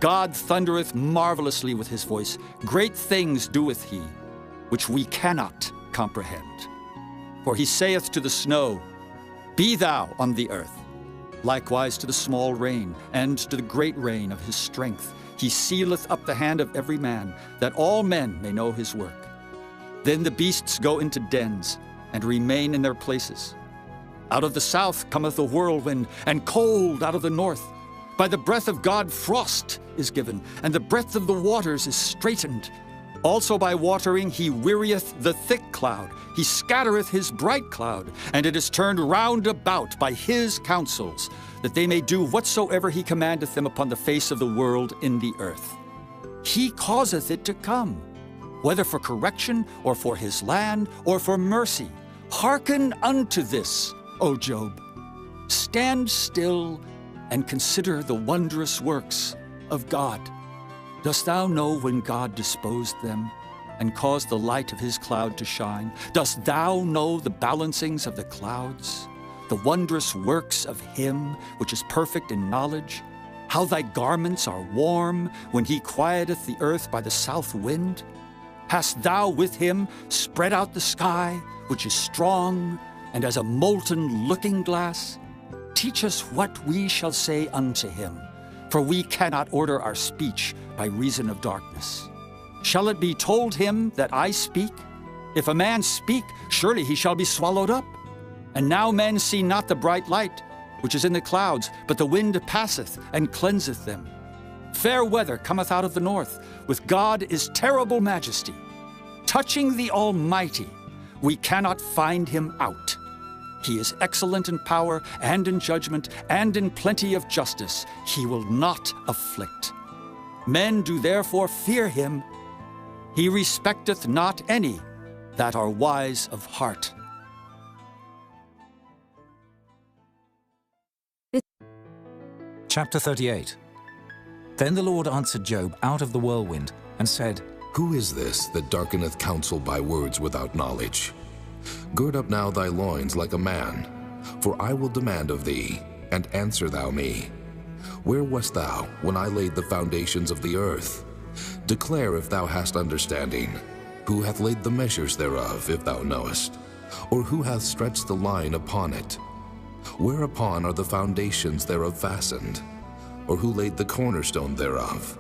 God thundereth marvelously with his voice. Great things doeth he, which we cannot comprehend. For he saith to the snow, Be thou on the earth. Likewise to the small rain, and to the great rain of his strength. He sealeth up the hand of every man, that all men may know his work. Then the beasts go into dens, and remain in their places. Out of the south cometh a whirlwind, and cold out of the north. By the breath of God frost is given, and the breadth of the waters is straitened. Also by watering he wearieth the thick cloud. He scattereth his bright cloud, and it is turned round about by his counsels, that they may do whatsoever he commandeth them upon the face of the world in the earth. He causeth it to come, whether for correction, or for his land, or for mercy. Hearken unto this, O Job. Stand still and consider the wondrous works of God. Dost thou know when God disposed them, and caused the light of his cloud to shine? Dost thou know the balancings of the clouds, the wondrous works of him which is perfect in knowledge? How thy garments are warm when he quieteth the earth by the south wind? Hast thou with him spread out the sky, which is strong, and as a molten looking-glass? Teach us what we shall say unto him, for we cannot order our speech by reason of darkness. Shall it be told him that I speak? If a man speak, surely he shall be swallowed up. And now men see not the bright light, which is in the clouds, but the wind passeth and cleanseth them. Fair weather cometh out of the north. With God is terrible majesty. Touching the Almighty, we cannot find him out. He is excellent in power and in judgment and in plenty of justice. He will not afflict. Men do therefore fear him. He respecteth not any that are wise of heart. Chapter 38. Then the Lord answered Job out of the whirlwind, and said, Who is this that darkeneth counsel by words without knowledge? Gird up now thy loins like a man, for I will demand of thee, and answer thou me. Where wast thou when I laid the foundations of the earth? Declare if thou hast understanding. Who hath laid the measures thereof, if thou knowest? Or who hath stretched the line upon it? Whereupon are the foundations thereof fastened? Or who laid the cornerstone thereof?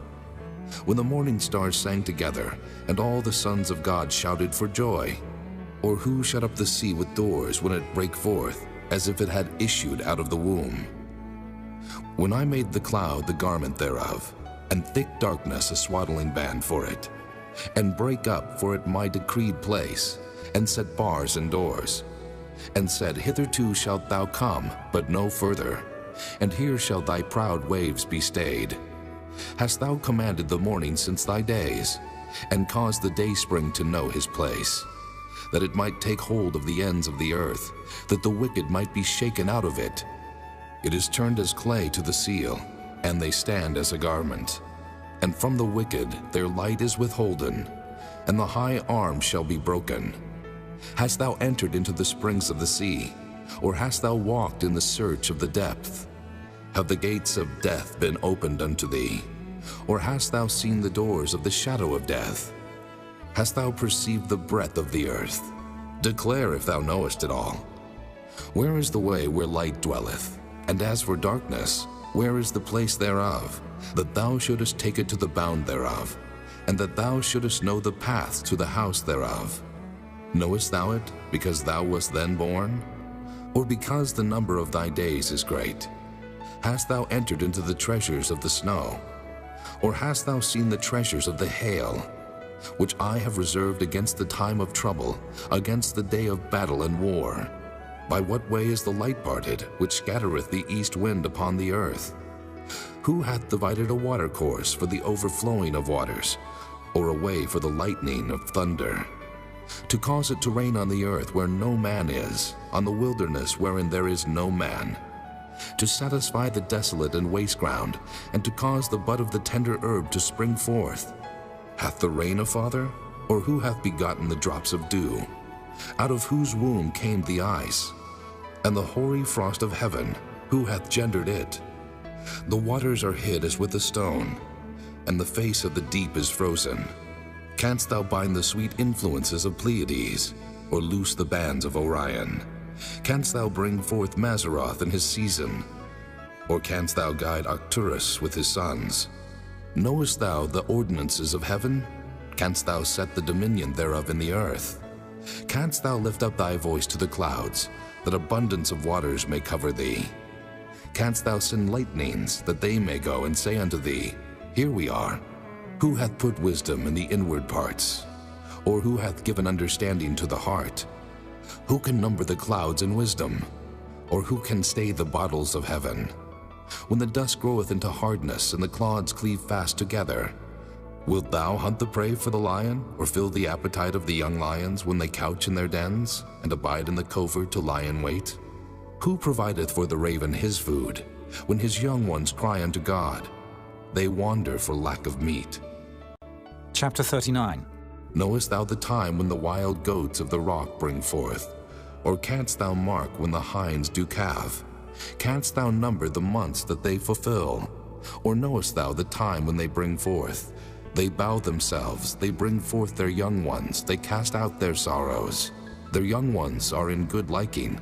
When the morning stars sang together, and all the sons of God shouted for joy? Or who shut up the sea with doors when it brake forth, as if it had issued out of the womb? When I made the cloud the garment thereof, and thick darkness a swaddling band for it, and brake up for it my decreed place, and set bars and doors, and said, Hitherto shalt thou come, but no further, and here shall thy proud waves be stayed. Hast thou commanded the morning since thy days, and caused the dayspring to know his place, that it might take hold of the ends of the earth, that the wicked might be shaken out of it? It is turned as clay to the seal, and they stand as a garment. And from the wicked their light is withholden, and the high arm shall be broken. Hast thou entered into the springs of the sea, or hast thou walked in the search of the depth? Have the gates of death been opened unto thee? Or hast thou seen the doors of the shadow of death? Hast thou perceived the breadth of the earth? Declare if thou knowest it all. Where is the way where light dwelleth? And as for darkness, where is the place thereof? That thou shouldest take it to the bound thereof, and that thou shouldest know the path to the house thereof. Knowest thou it, because thou wast then born? Or because the number of thy days is great? Hast thou entered into the treasures of the snow? Or hast thou seen the treasures of the hail, which I have reserved against the time of trouble, against the day of battle and war? By what way is the light parted, which scattereth the east wind upon the earth? Who hath divided a watercourse for the overflowing of waters, or a way for the lightning of thunder? To cause it to rain on the earth where no man is, on the wilderness wherein there is no man, to satisfy the desolate and waste ground, and to cause the bud of the tender herb to spring forth. Hath the rain a father? Or who hath begotten the drops of dew? Out of whose womb came the ice? And the hoary frost of heaven, who hath gendered it? The waters are hid as with a stone, and the face of the deep is frozen. Canst thou bind the sweet influences of Pleiades, or loose the bands of Orion? Canst thou bring forth Mazzaroth in his season? Or canst thou guide Arcturus with his sons? Knowest thou the ordinances of heaven? Canst thou set the dominion thereof in the earth? Canst thou lift up thy voice to the clouds, that abundance of waters may cover thee? Canst thou send lightnings, that they may go and say unto thee, Here we are? Who hath put wisdom in the inward parts? Or who hath given understanding to the heart? Who can number the clouds in wisdom? Or who can stay the bottles of heaven? When the dust groweth into hardness, and the clods cleave fast together, wilt thou hunt the prey for the lion, or fill the appetite of the young lions when they couch in their dens, and abide in the covert to lie in wait? Who provideth for the raven his food, when his young ones cry unto God? They wander for lack of meat. Chapter 39. Knowest thou the time when the wild goats of the rock bring forth? Or canst thou mark when the hinds do calve? Canst thou number the months that they fulfill? Or knowest thou the time when they bring forth? They bow themselves, they bring forth their young ones, they cast out their sorrows. Their young ones are in good liking.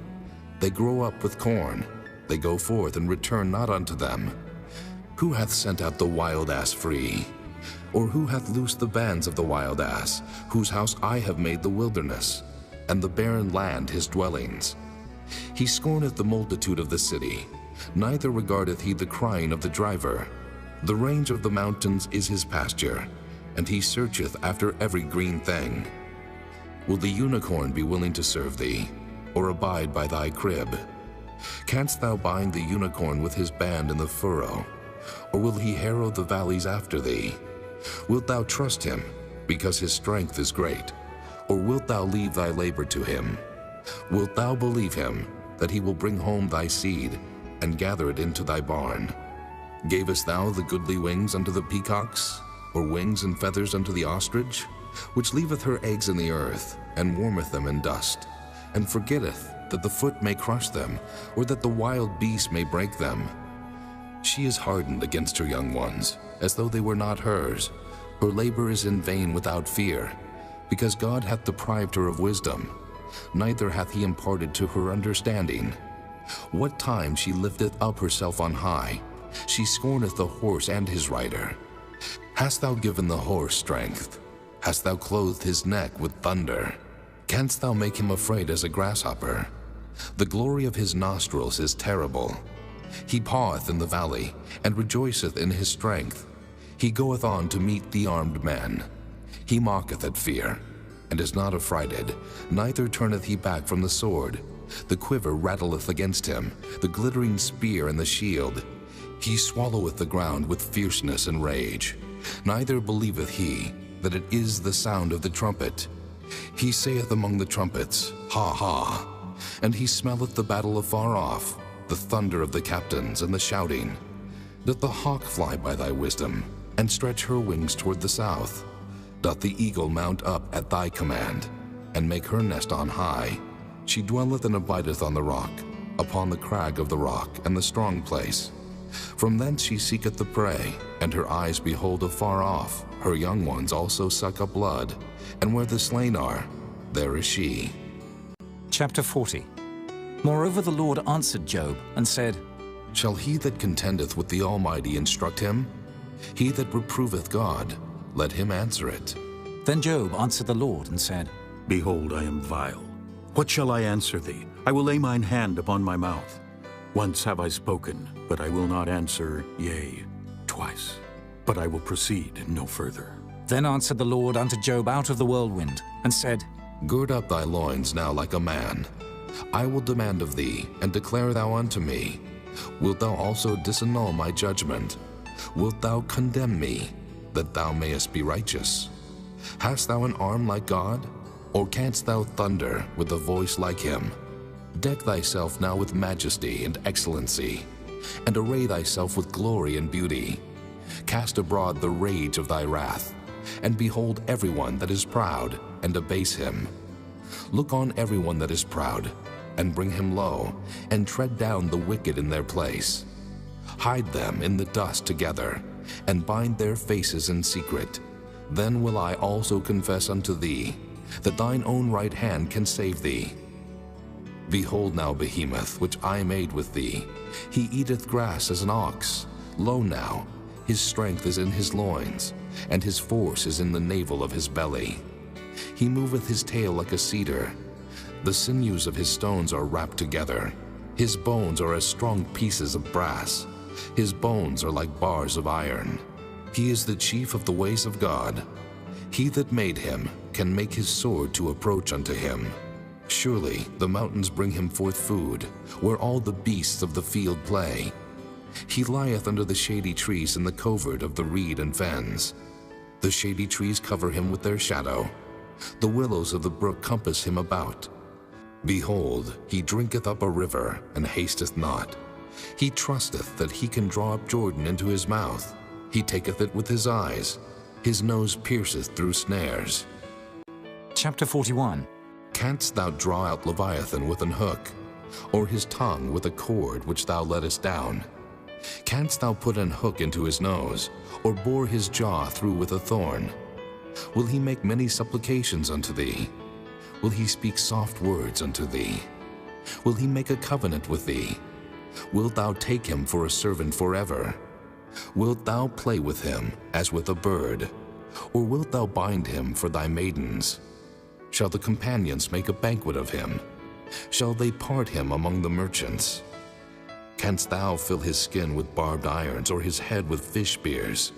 They grow up with corn. They go forth and return not unto them. Who hath sent out the wild ass free? Or who hath loosed the bands of the wild ass, whose house I have made the wilderness, and the barren land his dwellings? He scorneth the multitude of the city, neither regardeth he the crying of the driver. The range of the mountains is his pasture, and he searcheth after every green thing. Will the unicorn be willing to serve thee, or abide by thy crib? Canst thou bind the unicorn with his band in the furrow, or will he harrow the valleys after thee? Wilt thou trust him, because his strength is great, or wilt thou leave thy labor to him? Wilt thou believe him, that he will bring home thy seed, and gather it into thy barn? Gavest thou the goodly wings unto the peacocks, or wings and feathers unto the ostrich, which leaveth her eggs in the earth, and warmeth them in dust, and forgetteth that the foot may crush them, or that the wild beast may break them? She is hardened against her young ones, as though they were not hers. Her labor is in vain without fear, because God hath deprived her of wisdom, neither hath he imparted to her understanding. What time she lifteth up herself on high, she scorneth the horse and his rider. Hast thou given the horse strength? Hast thou clothed his neck with thunder? Canst thou make him afraid as a grasshopper? The glory of his nostrils is terrible. He paweth in the valley, and rejoiceth in his strength. He goeth on to meet the armed men. He mocketh at fear, and is not affrighted, neither turneth he back from the sword. The quiver rattleth against him, the glittering spear and the shield. He swalloweth the ground with fierceness and rage. Neither believeth he that it is the sound of the trumpet. He saith among the trumpets, Ha, ha! And he smelleth the battle afar off, the thunder of the captains and the shouting. Doth the hawk fly by thy wisdom, and stretch her wings toward the south? Doth the eagle mount up at thy command, and make her nest on high? She dwelleth and abideth on the rock, upon the crag of the rock and the strong place. From thence she seeketh the prey, and her eyes behold afar off. Her young ones also suck up blood, and where the slain are, there is she. Chapter 40. Moreover the Lord answered Job and said, Shall he that contendeth with the Almighty instruct him? He that reproveth God, let him answer it. Then Job answered the Lord and said, Behold, I am vile. What shall I answer thee? I will lay mine hand upon my mouth. Once have I spoken, but I will not answer, yea, twice. But I will proceed no further. Then answered the Lord unto Job out of the whirlwind, and said, Gird up thy loins now like a man. I will demand of thee, and declare thou unto me. Wilt thou also disannul my judgment? Wilt thou condemn me, that thou mayest be righteous? Hast thou an arm like God? Or canst thou thunder with a voice like him? Deck thyself now with majesty and excellency, and array thyself with glory and beauty. Cast abroad the rage of thy wrath, and behold everyone that is proud, and abase him. Look on everyone that is proud, and bring him low, and tread down the wicked in their place. Hide them in the dust together, and bind their faces in secret. Then will I also confess unto thee, that thine own right hand can save thee. Behold now Behemoth, which I made with thee. He eateth grass as an ox. Lo now, his strength is in his loins, and his force is in the navel of his belly. He moveth his tail like a cedar. The sinews of his stones are wrapped together. His bones are as strong pieces of brass. His bones are like bars of iron. He is the chief of the ways of God. He that made him can make his sword to approach unto him. Surely the mountains bring him forth food, where all the beasts of the field play. He lieth under the shady trees in the covert of the reed and fens. The shady trees cover him with their shadow. The willows of the brook compass him about. Behold, he drinketh up a river, and hasteth not. He trusteth that he can draw up Jordan into his mouth. He taketh it with his eyes. His nose pierceth through snares. Chapter 41. Canst thou draw out Leviathan with an hook, or his tongue with a cord which thou lettest down? Canst thou put an hook into his nose, or bore his jaw through with a thorn? Will he make many supplications unto thee? Will he speak soft words unto thee? Will he make a covenant with thee? Wilt thou take him for a servant forever? Wilt thou play with him as with a bird? Or wilt thou bind him for thy maidens? Shall the companions make a banquet of him? Shall they part him among the merchants? Canst thou fill his skin with barbed irons, or his head with fish spears?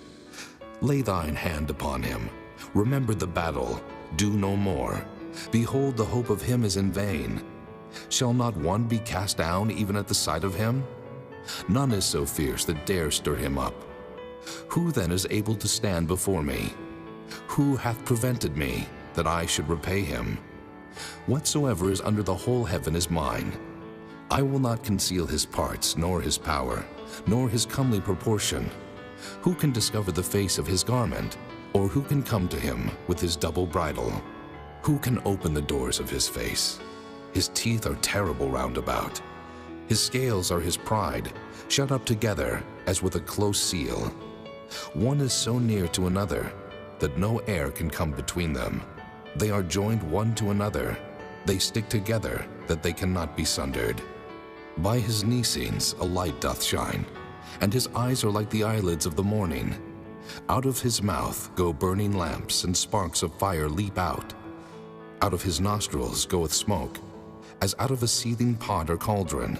Lay thine hand upon him. Remember the battle. Do no more. Behold, the hope of him is in vain. Shall not one be cast down even at the sight of him? None is so fierce that dare stir him up. Who then is able to stand before me? Who hath prevented me, that I should repay him? Whatsoever is under the whole heaven is mine. I will not conceal his parts, nor his power, nor his comely proportion. Who can discover the face of his garment? Or who can come to him with his double bridle? Who can open the doors of his face? His teeth are terrible round about. His scales are his pride, shut up together as with a close seal. One is so near to another that no air can come between them. They are joined one to another. They stick together that they cannot be sundered. By his Nicenes a light doth shine, and his eyes are like the eyelids of the morning. Out of his mouth go burning lamps, and sparks of fire leap out. Out of his nostrils goeth smoke, as out of a seething pot or cauldron.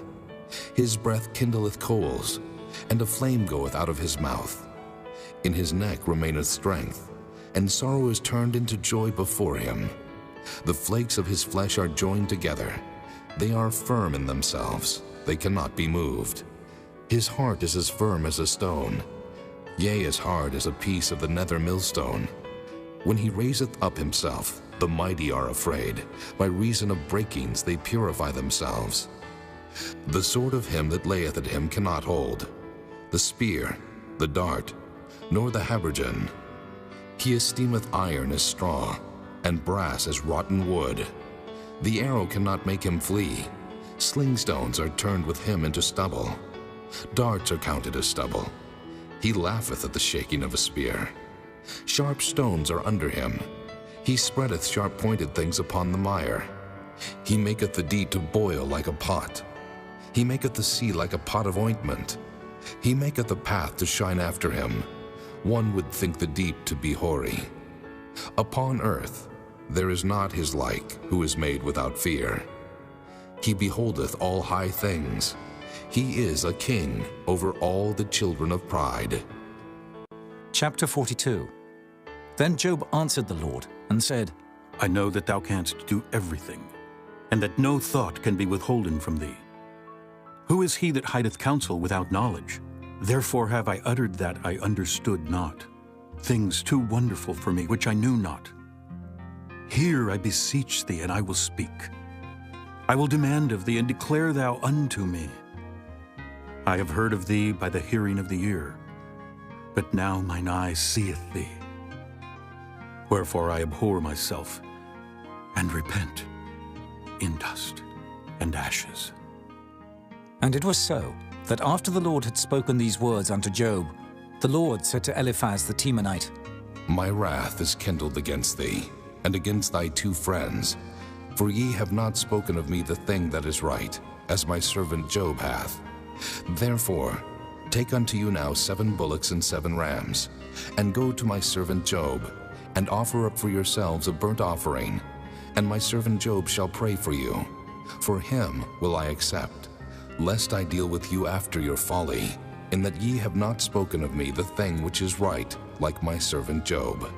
His breath kindleth coals, and a flame goeth out of his mouth. In his neck remaineth strength, and sorrow is turned into joy before him. The flakes of his flesh are joined together. They are firm in themselves. They cannot be moved. His heart is as firm as a stone, yea, as hard as a piece of the nether millstone. When he raiseth up himself, the mighty are afraid. By reason of breakings they purify themselves. The sword of him that layeth at him cannot hold, the spear, the dart, nor the habergeon. He esteemeth iron as straw, and brass as rotten wood. The arrow cannot make him flee. Sling stones are turned with him into stubble. Darts are counted as stubble. He laugheth at the shaking of a spear. Sharp stones are under him. He spreadeth sharp-pointed things upon the mire. He maketh the deep to boil like a pot. He maketh the sea like a pot of ointment. He maketh the path to shine after him. One would think the deep to be hoary. Upon earth there is not his like, who is made without fear. He beholdeth all high things. He is a king over all the children of pride. Chapter 42. Then Job answered the Lord and said, I know that thou canst do everything, and that no thought can be withholden from thee. Who is he that hideth counsel without knowledge? Therefore have I uttered that I understood not, things too wonderful for me which I knew not. Hear, I beseech thee, and I will speak. I will demand of thee, and declare thou unto me. I have heard of thee by the hearing of the ear, but now mine eye seeth thee. Wherefore I abhor myself, and repent in dust and ashes. And it was so, that after the Lord had spoken these words unto Job, the Lord said to Eliphaz the Temanite, My wrath is kindled against thee, and against thy 2 friends, for ye have not spoken of me the thing that is right, as my servant Job hath. Therefore, take unto you now 7 bullocks and 7 rams, and go to my servant Job, and offer up for yourselves a burnt offering, and my servant Job shall pray for you. For him will I accept, lest I deal with you after your folly, in that ye have not spoken of me the thing which is right, like my servant Job.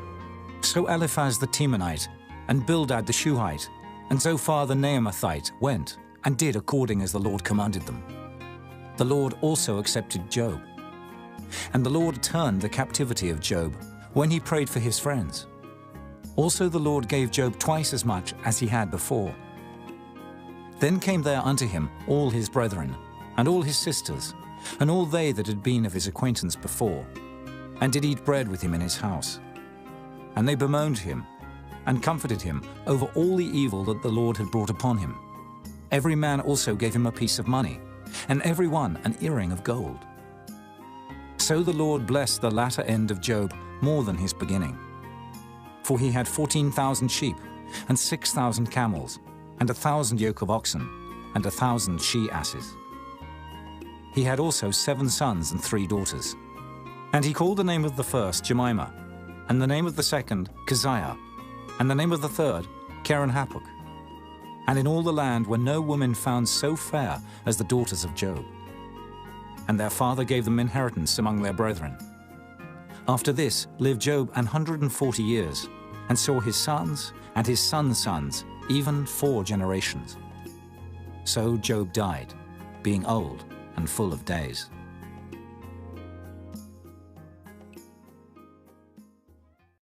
So Eliphaz the Temanite, and Bildad the Shuhite, and Zophar the Naamathite went, and did according as the Lord commanded them. The Lord also accepted Job. And the Lord turned the captivity of Job, when he prayed for his friends. Also the Lord gave Job twice as much as he had before. Then came there unto him all his brethren, and all his sisters, and all they that had been of his acquaintance before, and did eat bread with him in his house. And they bemoaned him, and comforted him over all the evil that the Lord had brought upon him. Every man also gave him a piece of money, and every one an earring of gold. So the Lord blessed the latter end of Job more than his beginning. For he had 14,000 sheep, and 6,000 camels, and 1,000 yoke of oxen, and 1,000 she-asses. He had also 7 sons and 3 daughters. And he called the name of the first Jemimah, and the name of the second Keziah, and the name of the third Keren-Happuch. And in all the land were no women found so fair as the daughters of Job. And their father gave them inheritance among their brethren. After this lived Job 140 years, and saw his sons and his sons' sons, even 4 generations. So Job died, being old and full of days.